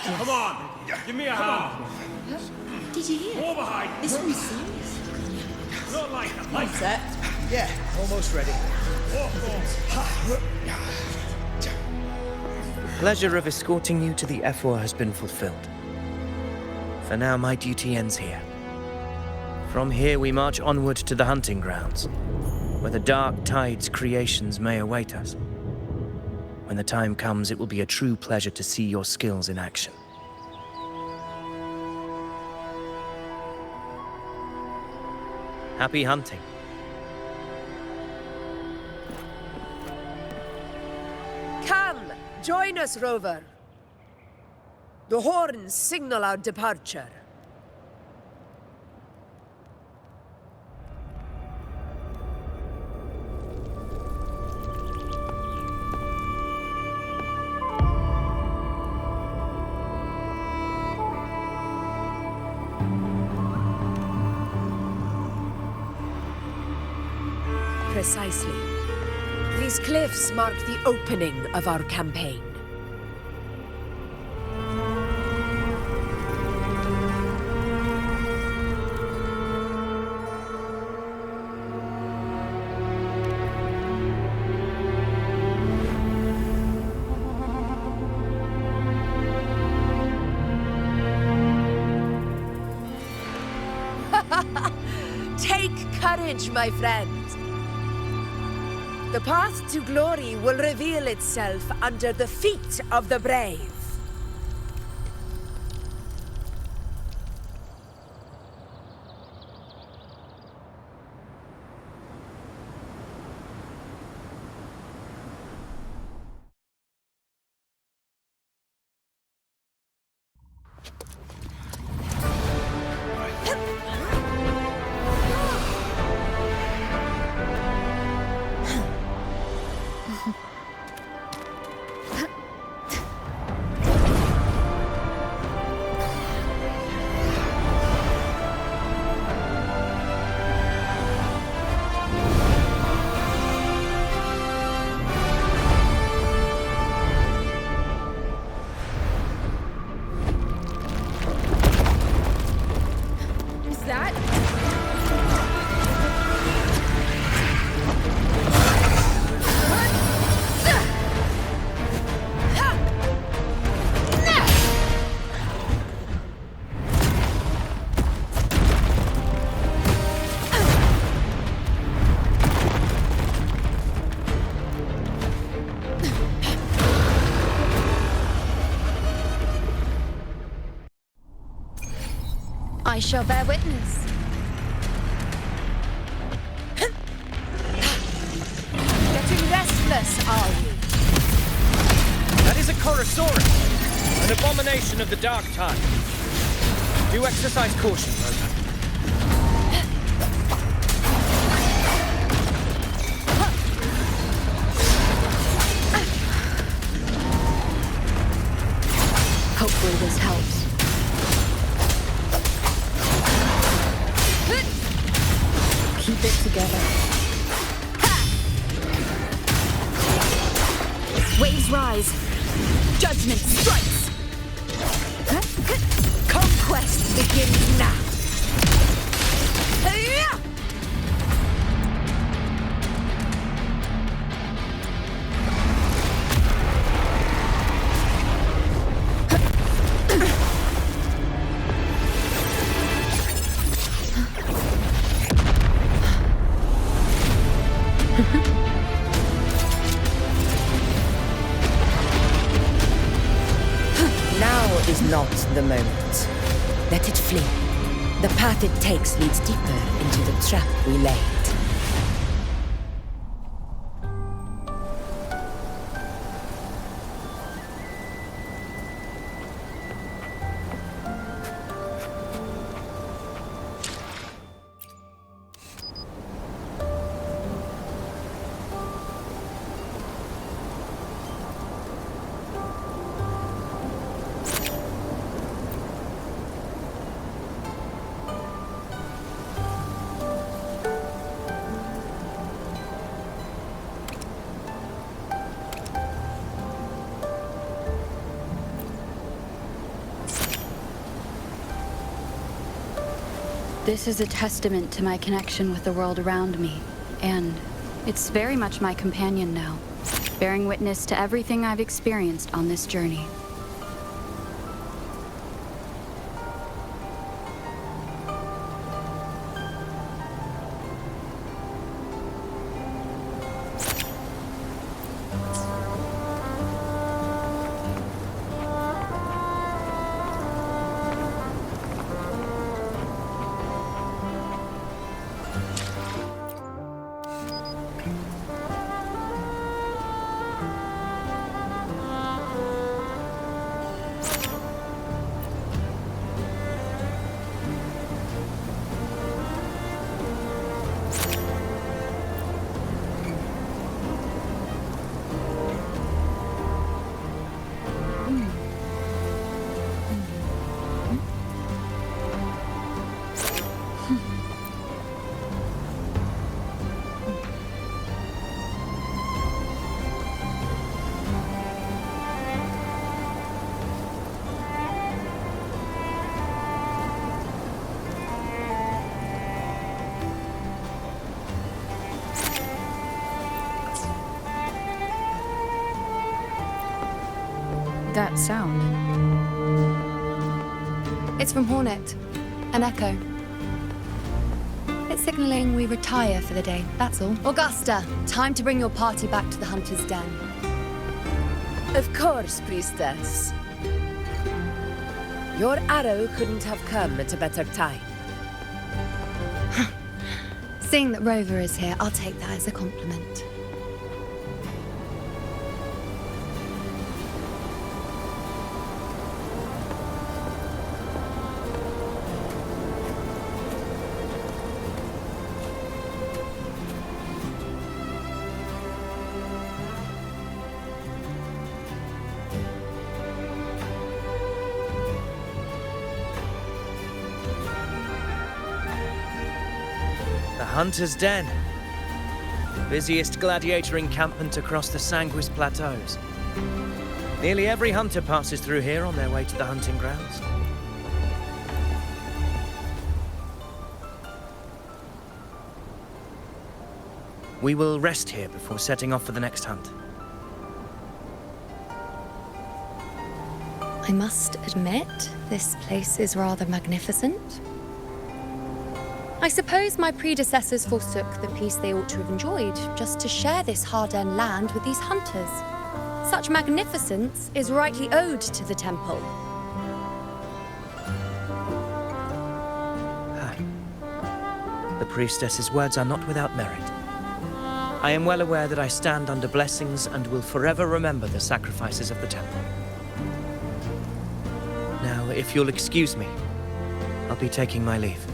Come on! Give me a hand! Did you hear? More behind! This one's serious. Not like that, like Set? Yeah, almost ready. The pleasure of escorting you to the Ephor has been fulfilled. For now, my duty ends here. From here we march onward to the hunting grounds, where the dark tide's creations may await us. When the time comes, it will be a true pleasure to see your skills in action. Happy hunting. Come, join us, Rover. The horns signal our departure. Precisely. These cliffs mark the opening of our campaign. Take courage, my friend. The path to glory will reveal itself under the feet of the brave. I shall bear witness. Getting restless, are you? That is a Chorosaurus, an abomination of the dark tide. Do exercise caution, Rover. Hopefully this helps. Keep it together. Waves rise. Judgment strikes. Conquest begins now. Now is not the moment. Let it flee. The path it takes leads deeper into the trap we laid. This is a testament to my connection with the world around me, and it's very much my companion now, bearing witness to everything I've experienced on this journey. that sound? It's from Hornet. An echo. It's signaling we retire for the day, that's all. Augusta, time to bring your party back to the Hunter's Den. Of course, priestess. Your arrow couldn't have come at a better time. Seeing that Rover is here, I'll take that as a compliment. The Hunter's Den. Busiest gladiator encampment across the Sanguis Plateaus. Nearly every hunter passes through here on their way to the hunting grounds. We will rest here before setting off for the next hunt. I must admit, this place is rather magnificent. I suppose my predecessors forsook the peace they ought to have enjoyed just to share this hard-earned land with these hunters. Such magnificence is rightly owed to the temple. The priestess's words are not without merit. I am well aware that I stand under blessings and will forever remember the sacrifices of the temple. Now, if you'll excuse me, I'll be taking my leave.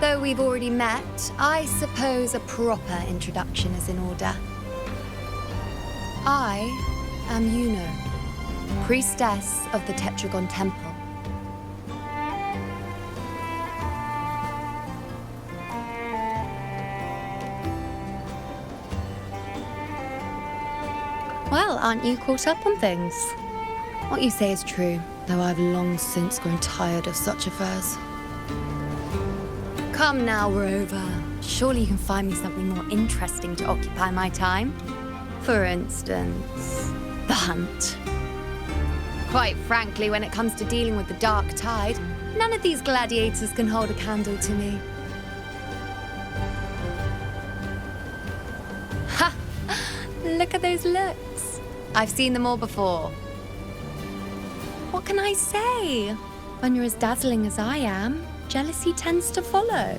Though we've already met, I suppose a proper introduction is in order. I am Yuno, priestess of the Tetragon Temple. Well, aren't you caught up on things? What you say is true, though I've long since grown tired of such affairs. Come now, Rover. Surely you can find me something more interesting to occupy my time. For instance, the hunt. Quite frankly, when it comes to dealing with the dark tide, none of these gladiators can hold a candle to me. Ha! Look at those looks. I've seen them all before. What can I say? When you're as dazzling as I am, jealousy tends to follow.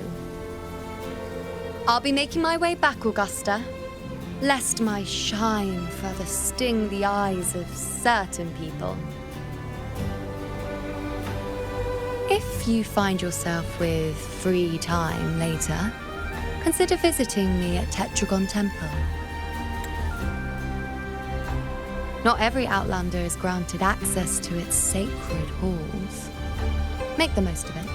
I'll be making my way back, Augusta, lest my shine further sting the eyes of certain people. If you find yourself with free time later, consider visiting me at Tetragon Temple. Not every Outlander is granted access to its sacred halls. Make the most of it.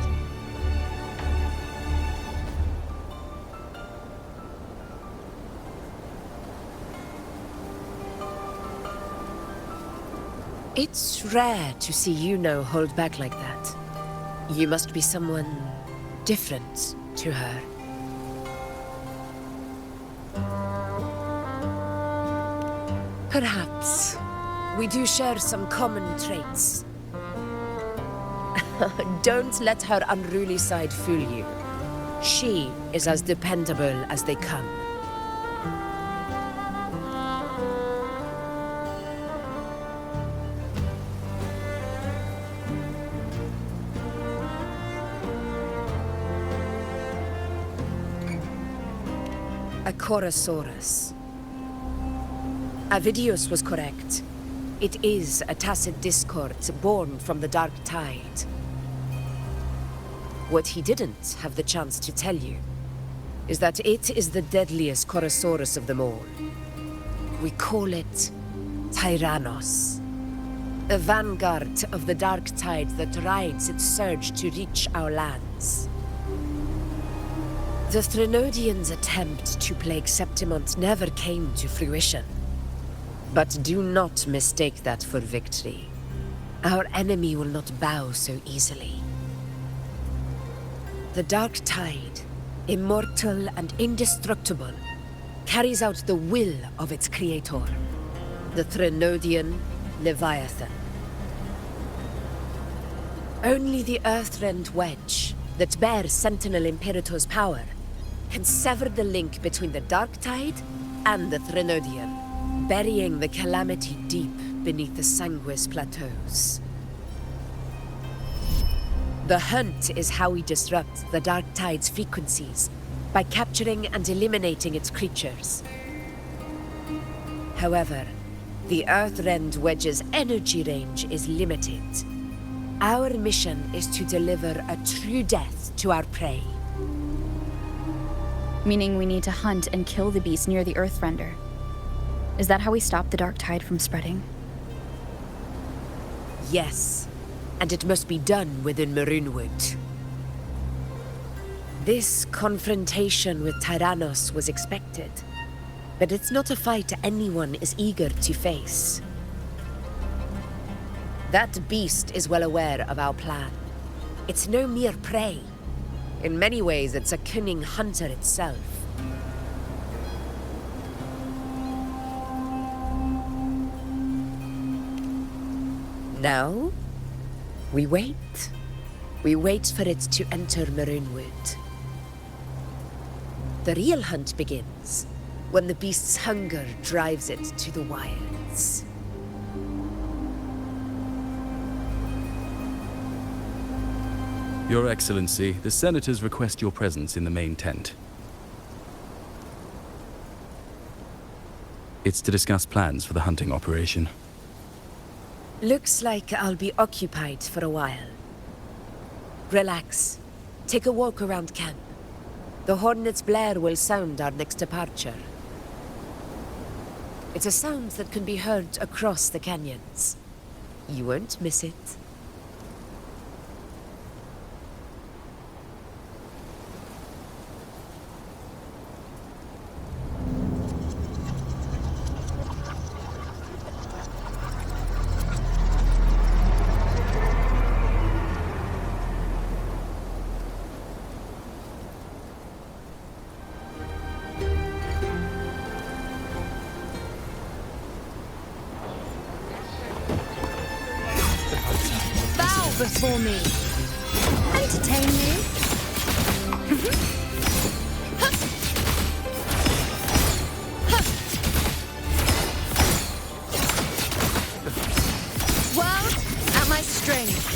It's rare to see Yuno hold back like that. You must be someone different to her. Perhaps we do share some common traits. Don't let her unruly side fool you. She is as dependable as they come. A Chorosaurus. Avidius was correct. It is a tacit discord born from the dark tide. What he didn't have the chance to tell you is that it is the deadliest Chorosaurus of them all. We call it Tyrannos. A vanguard of the dark tide that rides its surge to reach our lands. The Threnodians' attempt to plague Septimont never came to fruition. But do not mistake that for victory. Our enemy will not bow so easily. The dark tide, immortal and indestructible, carries out the will of its creator, the Threnodian Leviathan. Only the Earthrend Wedge, that bears Sentinel Imperator's power, can sever the link between the dark tide and the Threnodian, burying the calamity deep beneath the Sanguis plateaus. The hunt is how we disrupt the dark tide's frequencies, by capturing and eliminating its creatures. However, the Earthrend Wedge's energy range is limited. Our mission is to deliver a true death to our prey. Meaning we need to hunt and kill the beast near the Earthrender. Is that how we stop the dark tide from spreading? Yes, and it must be done within Maroonwood. This confrontation with Tyrannos was expected, but it's not a fight anyone is eager to face. That beast is well aware of our plan. It's no mere prey. In many ways, it's a cunning hunter itself. Now, we wait. We wait for it to enter Maroonwood. The real hunt begins when the beast's hunger drives it to the wilds. Your Excellency, the Senators request your presence in the main tent. It's to discuss plans for the hunting operation. Looks like I'll be occupied for a while. Relax. Take a walk around camp. The hornet's blare will sound our next departure. It's a sound that can be heard across the canyons. You won't miss it. Before me. Entertain me. World at my strength.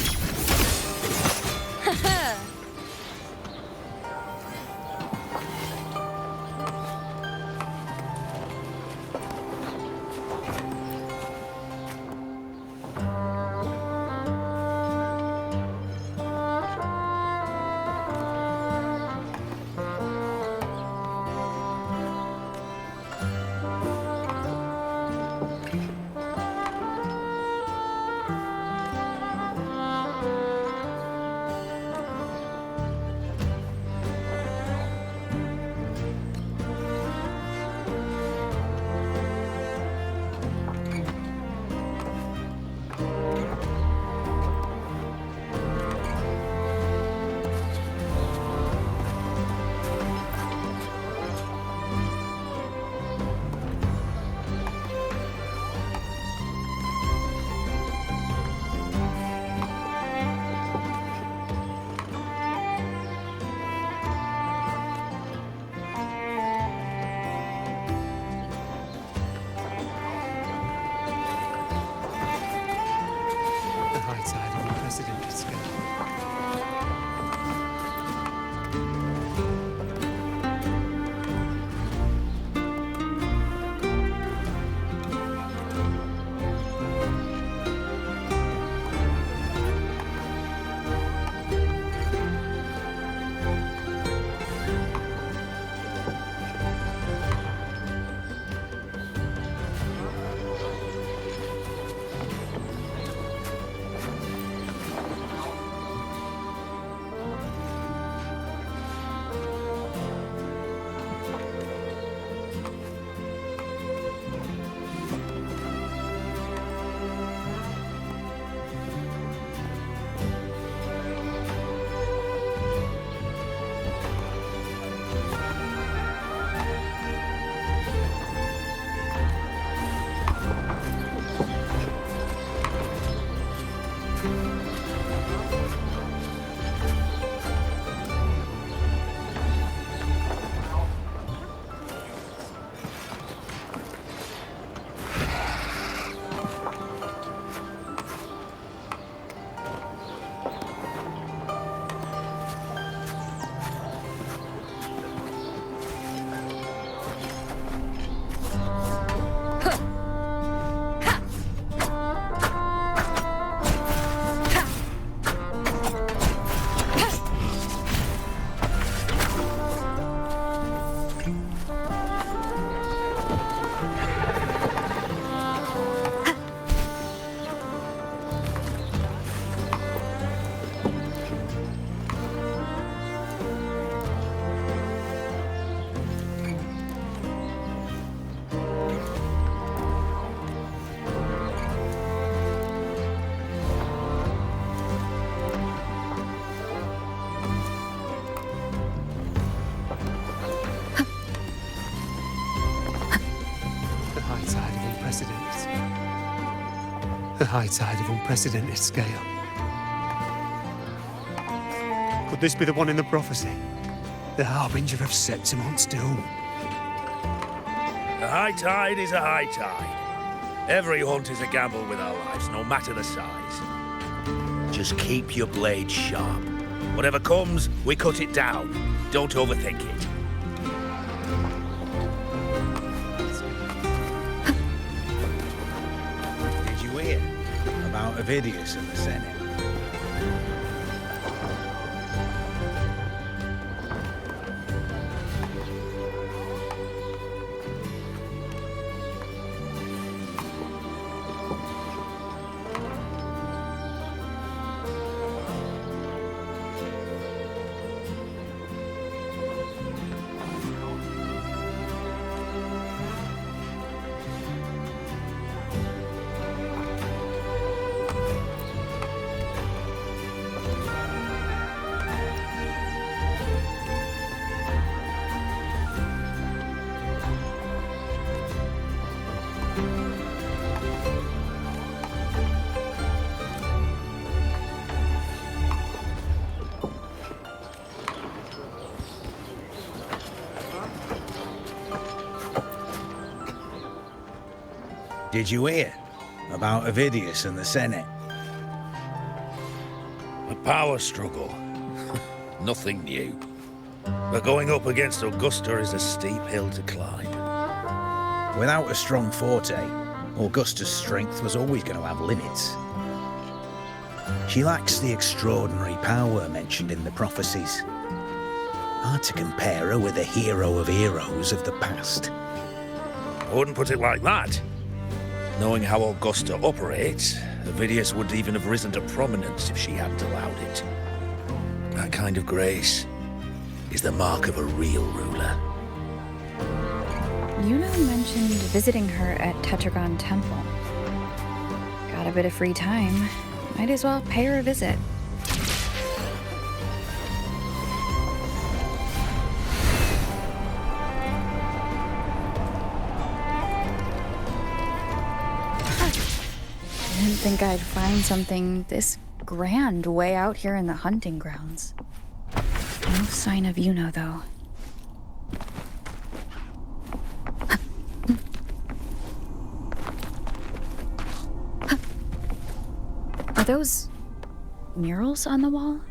A high tide of unprecedented scale. Could this be the one in the prophecy? The harbinger of Septimont's doom? A high tide is a high tide. Every hunt is a gamble with our lives, no matter the size. Just keep your blade sharp. Whatever comes, we cut it down. Don't overthink it. Did you hear about Ovidius and the Senate? Did you hear about Ovidius and the Senate? A power struggle. Nothing new. But going up against Augusta is a steep hill to climb. Without a strong forte, Augusta's strength was always going to have limits. She lacks the extraordinary power mentioned in the prophecies. Hard to compare her with a hero of heroes of the past. I wouldn't put it like that. Knowing how Augusta operates, Ovidius would even have risen to prominence if she hadn't allowed it. That kind of grace is the mark of a real ruler. Yuno mentioned visiting her at Tetragon Temple. Got a bit of free time. Might as well pay her a visit. Didn't think I'd find something this grand way out here in the hunting grounds. No sign of Yuno, though. Are those murals on the wall?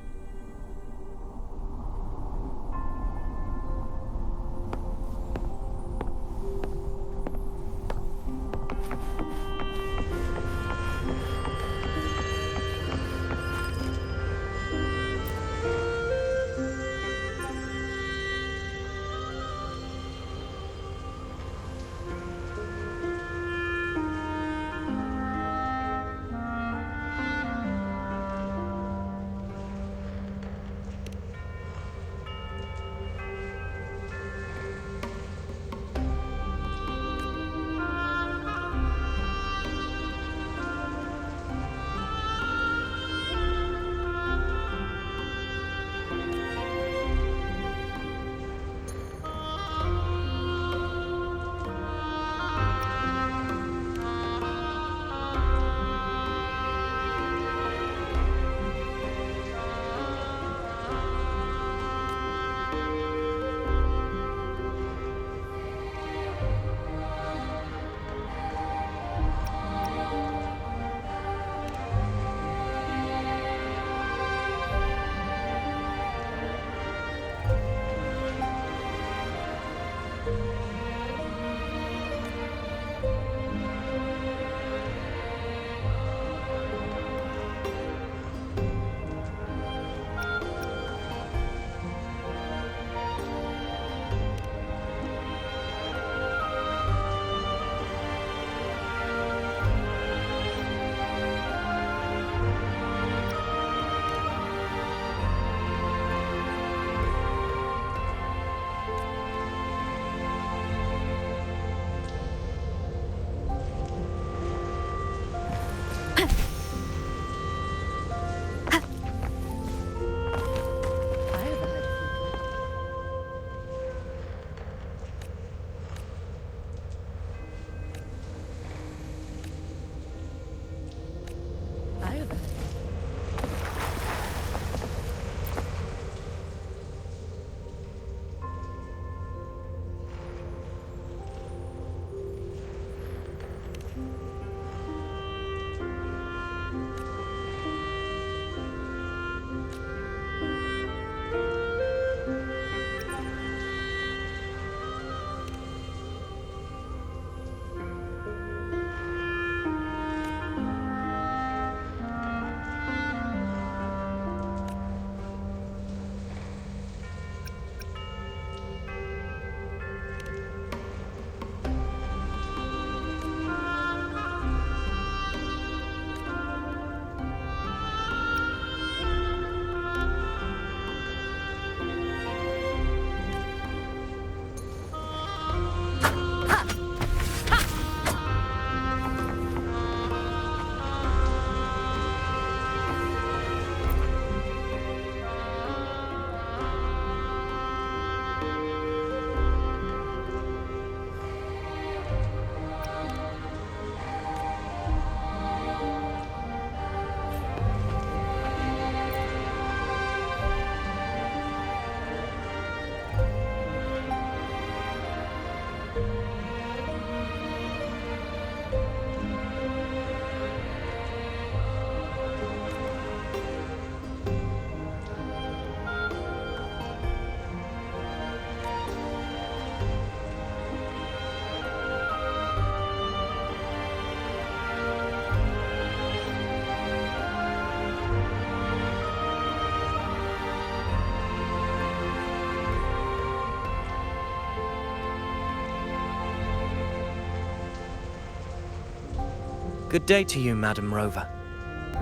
Good day to you, Madam Rover.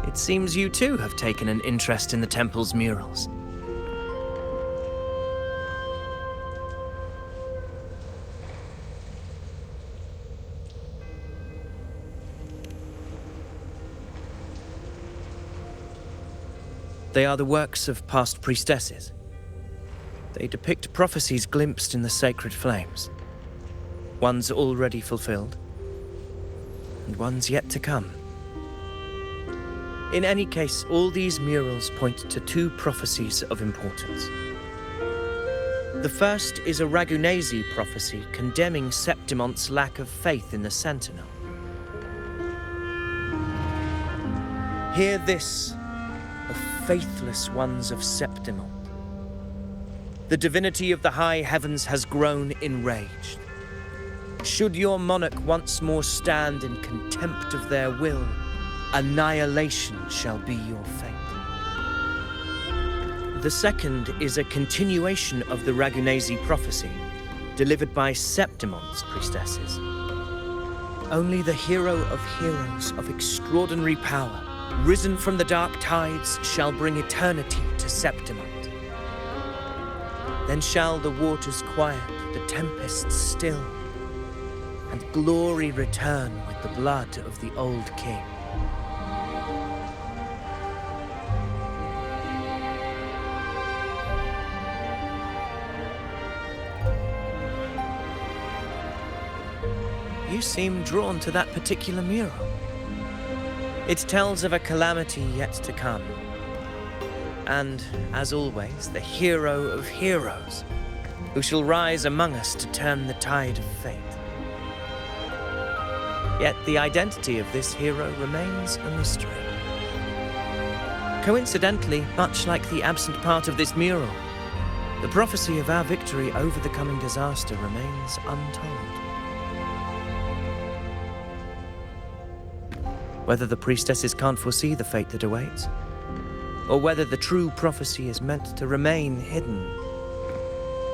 It seems you too have taken an interest in the temple's murals. They are the works of past priestesses. They depict prophecies glimpsed in the sacred flames. Ones already fulfilled, and ones yet to come. In any case, all these murals point to two prophecies of importance. The first is a Ragunesi prophecy condemning Septimonte's lack of faith in the Sentinel. Hear this, O faithless ones of Septimont. The divinity of the high heavens has grown enraged. Should your monarch once more stand in contempt of their will, annihilation shall be your fate. The second is a continuation of the Ragunesi prophecy, delivered by Septimonte's priestesses. Only the hero of heroes of extraordinary power, risen from the dark tides, shall bring eternity to Septimont. Then shall the waters quiet, the tempests still, and glory return with the blood of the old king. You seem drawn to that particular mural. It tells of a calamity yet to come. And, as always, the hero of heroes, who shall rise among us to turn the tide of fate. Yet the identity of this hero remains a mystery. Coincidentally, much like the absent part of this mural, the prophecy of our victory over the coming disaster remains untold. Whether the priestesses can't foresee the fate that awaits, or whether the true prophecy is meant to remain hidden,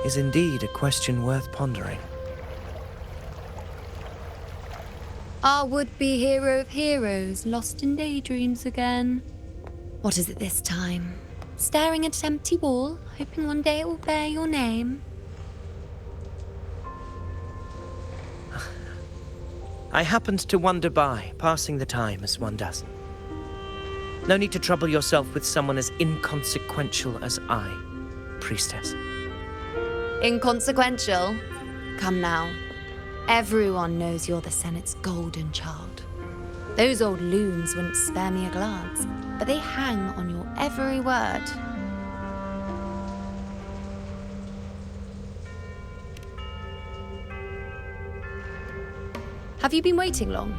is indeed a question worth pondering. Our would-be hero of heroes, lost in daydreams again. What is it this time? Staring at an empty wall, hoping one day it will bear your name? I happened to wander by, passing the time as one does. No need to trouble yourself with someone as inconsequential as I, priestess. Inconsequential? Come now. Everyone knows you're the Senate's golden child. Those old loons wouldn't spare me a glance, but they hang on your every word. Have you been waiting long?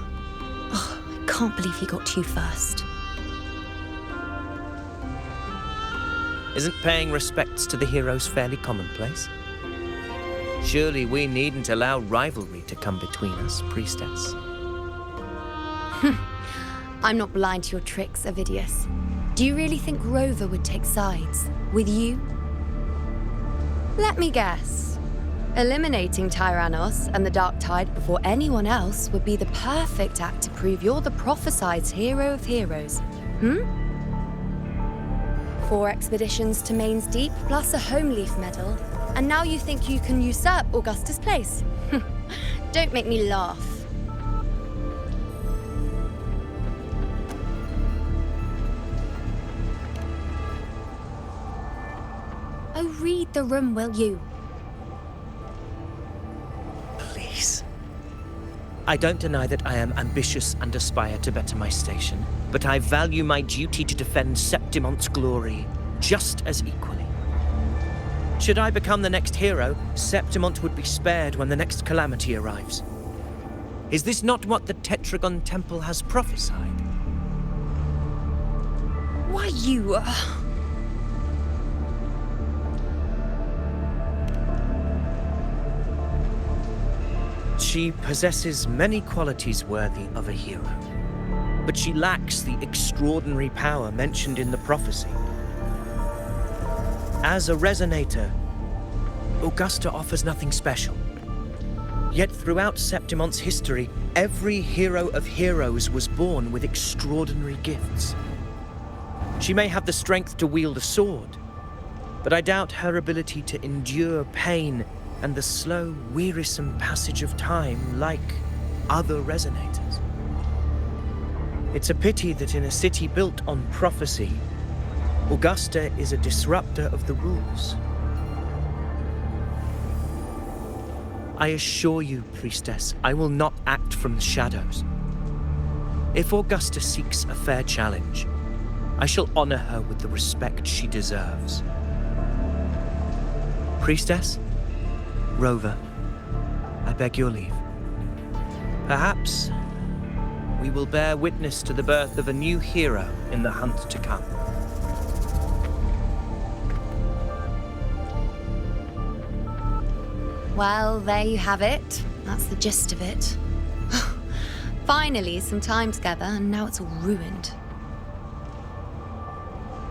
Oh, I can't believe he got to you first. Isn't paying respects to the heroes fairly commonplace? Surely we needn't allow rivalry to come between us, priestess. I'm not blind to your tricks, Ovidius. Do you really think Rover would take sides with you? Let me guess. Eliminating Tyrannos and the Dark Tide before anyone else would be the perfect act to prove you're the prophesied hero of heroes. 4 expeditions to Main's Deep, plus a Home Leaf medal, and now you think you can usurp Augustus' place? Don't make me laugh. Oh, read the room, will you? Please. I don't deny that I am ambitious and aspire to better my station, but I value my duty to defend Septimonte's glory just as equally. Should I become the next hero, Septimonte would be spared when the next calamity arrives. Is this not what the Tetragon Temple has prophesied? Why, you... She possesses many qualities worthy of a hero, but she lacks the extraordinary power mentioned in the prophecy. As a resonator, Augusta offers nothing special. Yet throughout Septimont's history, every hero of heroes was born with extraordinary gifts. She may have the strength to wield a sword, but I doubt her ability to endure pain and the slow, wearisome passage of time like other resonators. It's a pity that in a city built on prophecy, Augusta is a disruptor of the rules. I assure you, Priestess, I will not act from the shadows. If Augusta seeks a fair challenge, I shall honor her with the respect she deserves. Priestess, Rover, I beg your leave. Perhaps we will bear witness to the birth of a new hero in the hunt to come. Well, there you have it. That's the gist of it. Finally, some time together, and now it's all ruined.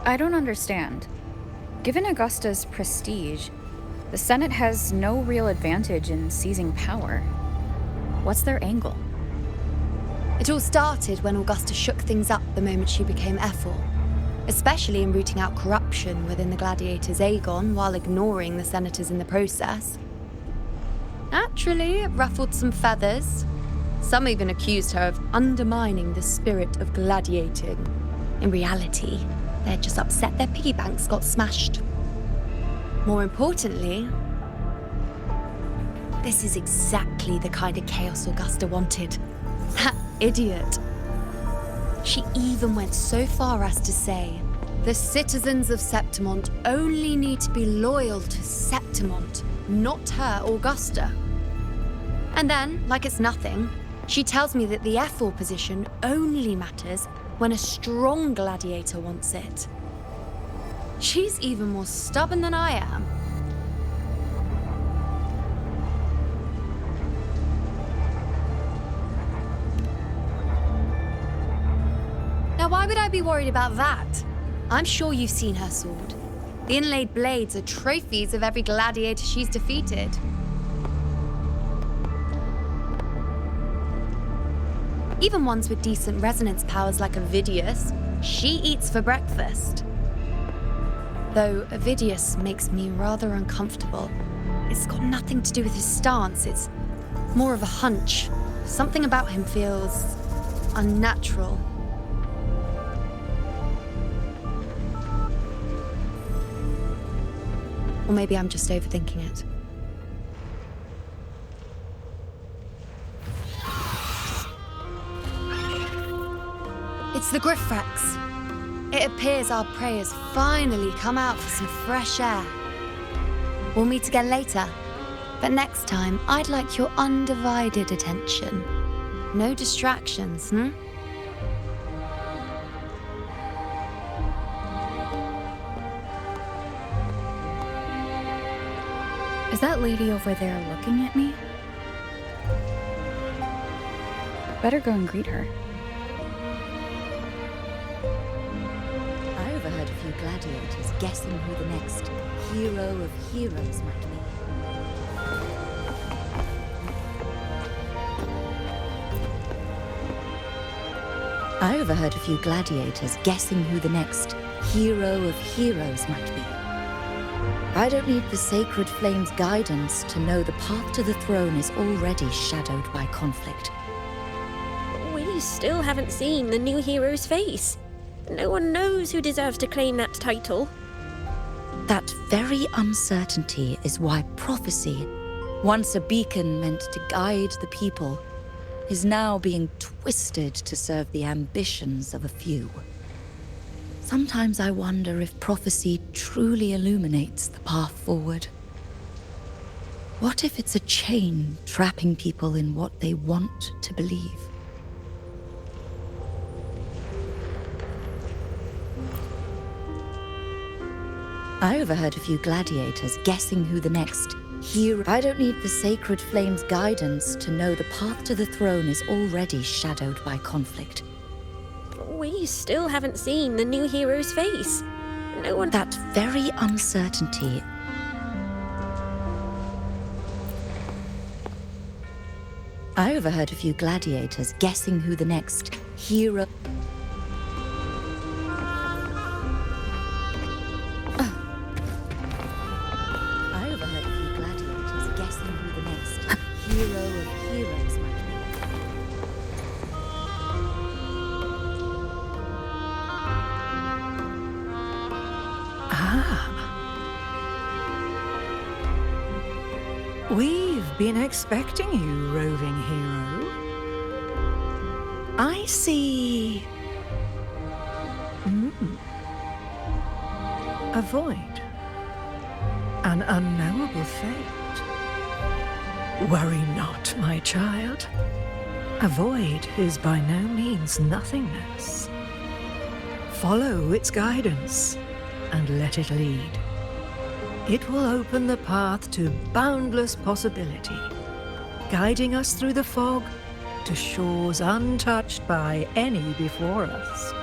I don't understand. Given Augusta's prestige, the Senate has no real advantage in seizing power. What's their angle? It all started when Augusta shook things up the moment she became Ethel, especially in rooting out corruption within the gladiators' Aegon while ignoring the senators in the process. Naturally, it ruffled some feathers. Some even accused her of undermining the spirit of gladiating. In reality, they're just upset their piggy banks got smashed. More importantly, this is exactly the kind of chaos Augusta wanted. That idiot. She even went so far as to say, the citizens of Septimont only need to be loyal to Septimont, not her, Augusta. And then, like it's nothing, she tells me that the Ethel position only matters when a strong gladiator wants it. She's even more stubborn than I am. Now, why would I be worried about that? I'm sure you've seen her sword. The inlaid blades are trophies of every gladiator she's defeated. Even ones with decent resonance powers like Ovidius, she eats for breakfast. Though Ovidius makes me rather uncomfortable. It's got nothing to do with his stance, it's more of a hunch. Something about him feels unnatural. Or maybe I'm just overthinking it. It's the Griffrax. It appears our prey has finally come out for some fresh air. We'll meet again later, but next time I'd like your undivided attention. No distractions, Is that lady over there looking at me? Better go and greet her. I overheard a few gladiators guessing who the next hero of heroes might be. I overheard a few gladiators guessing who the next hero of heroes might be. I don't need the sacred flame's guidance to know the path to the throne is already shadowed by conflict. We still haven't seen the new hero's face. No one knows who deserves to claim that title. That very uncertainty is why prophecy, once a beacon meant to guide the people, is now being twisted to serve the ambitions of a few. Sometimes I wonder if prophecy truly illuminates the path forward. What if it's a chain trapping people in what they want to believe? I overheard a few gladiators guessing who the next hero... I don't need the sacred flame's guidance to know the path to the throne is already shadowed by conflict. We still haven't seen the new hero's face. No one... That very uncertainty... I overheard a few gladiators guessing who the next hero... I overheard a few gladiators guessing who the next hero of heroes might be. Ah. We've been expecting you, roving hero. I see... A void. An unknowable fate. Worry not, my child. A void is by no means nothingness. Follow its guidance and let it lead. It will open the path to boundless possibility, guiding us through the fog to shores untouched by any before us.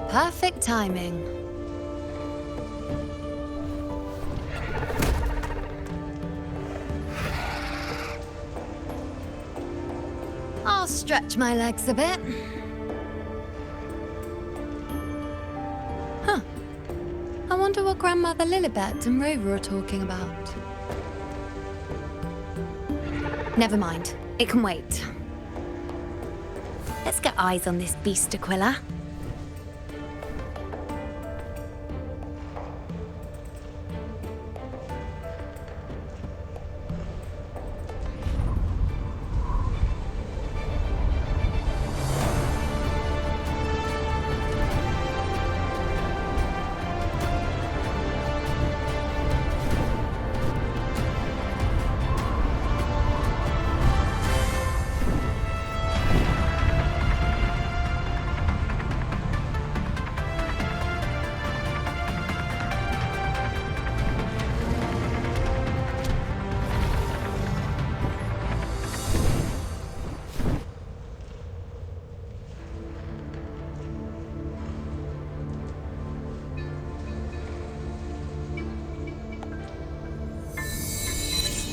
Perfect timing. I'll stretch my legs a bit. Huh. I wonder what Grandmother Lilibet and Rover are talking about. Never mind. It can wait. Let's get eyes on this beast, Aquila.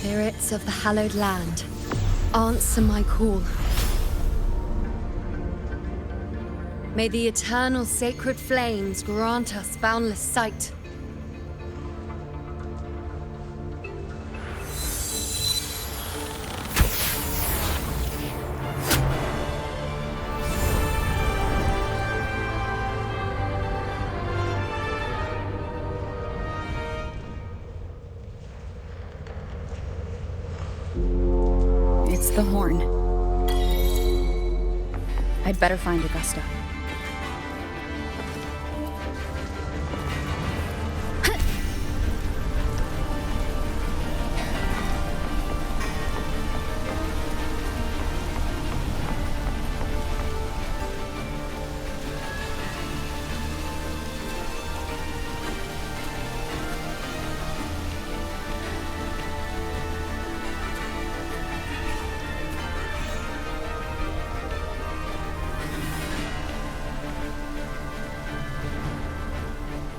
Spirits of the hallowed land, answer my call. May the eternal sacred flames grant us boundless sight. It's the horn. I'd better find Augusta.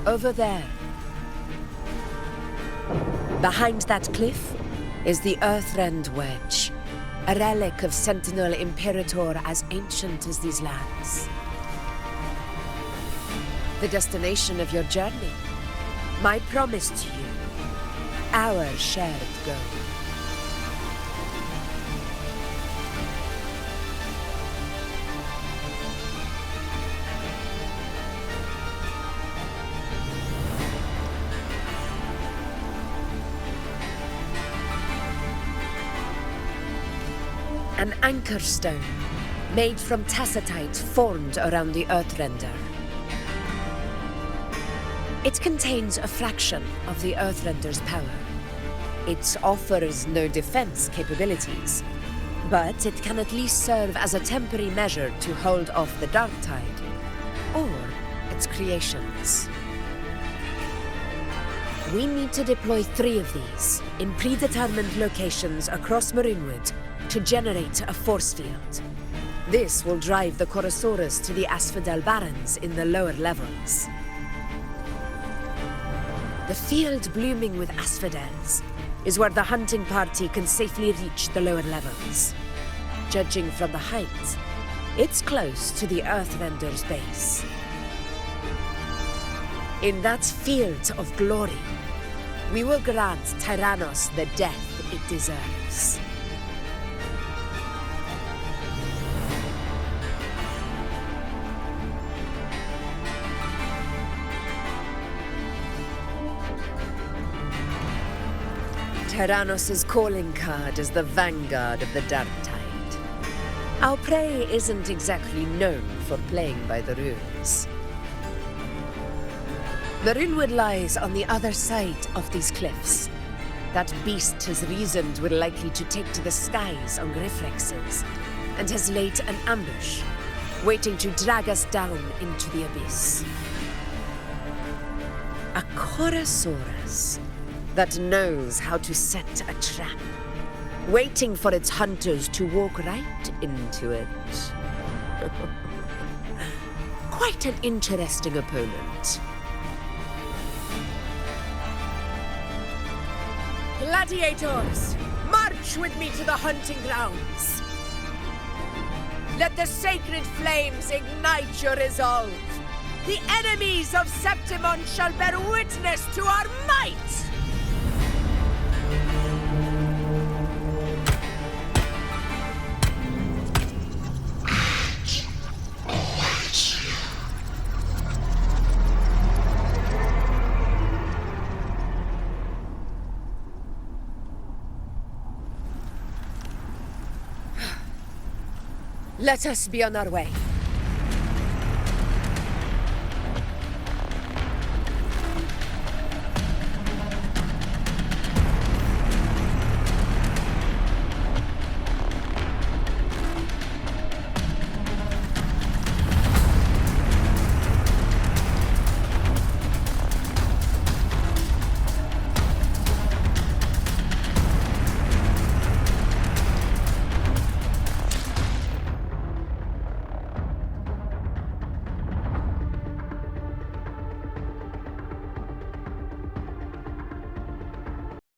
Over there. Behind that cliff is the Earthrend Wedge, a relic of Sentinel Imperator as ancient as these lands. The destination of your journey, my promise to you, our shared goal. An anchor stone, made from tacitite formed around the Earthrender. It contains a fraction of the Earthrender's power. It offers no defense capabilities, but it can at least serve as a temporary measure to hold off the dark tide. Or it God's creations. We need to deploy 3 of these in predetermined locations across Marinwood to generate a force field. This will drive the Chorosaurus to the Asphodel Barrens in the lower levels. The field blooming with asphodels is where the hunting party can safely reach the lower levels. Judging from the height, it's close to the Earthrender's base. In that field of glory, we will grant Tyrannos the death it deserves. Tyrannos' calling card is the vanguard of the Dark Tide. Our prey isn't exactly known for playing by the rules. Marinwood lies on the other side of these cliffs. That beast has reasoned we're likely to take to the skies on Griffrexes, and has laid an ambush, waiting to drag us down into the abyss. A Chorosaurus that knows how to set a trap, waiting for its hunters to walk right into it. Quite an interesting opponent. Gladiators, march with me to the hunting grounds. Let the sacred flames ignite your resolve. The enemies of Septimon shall bear witness to our might! Let us be on our way.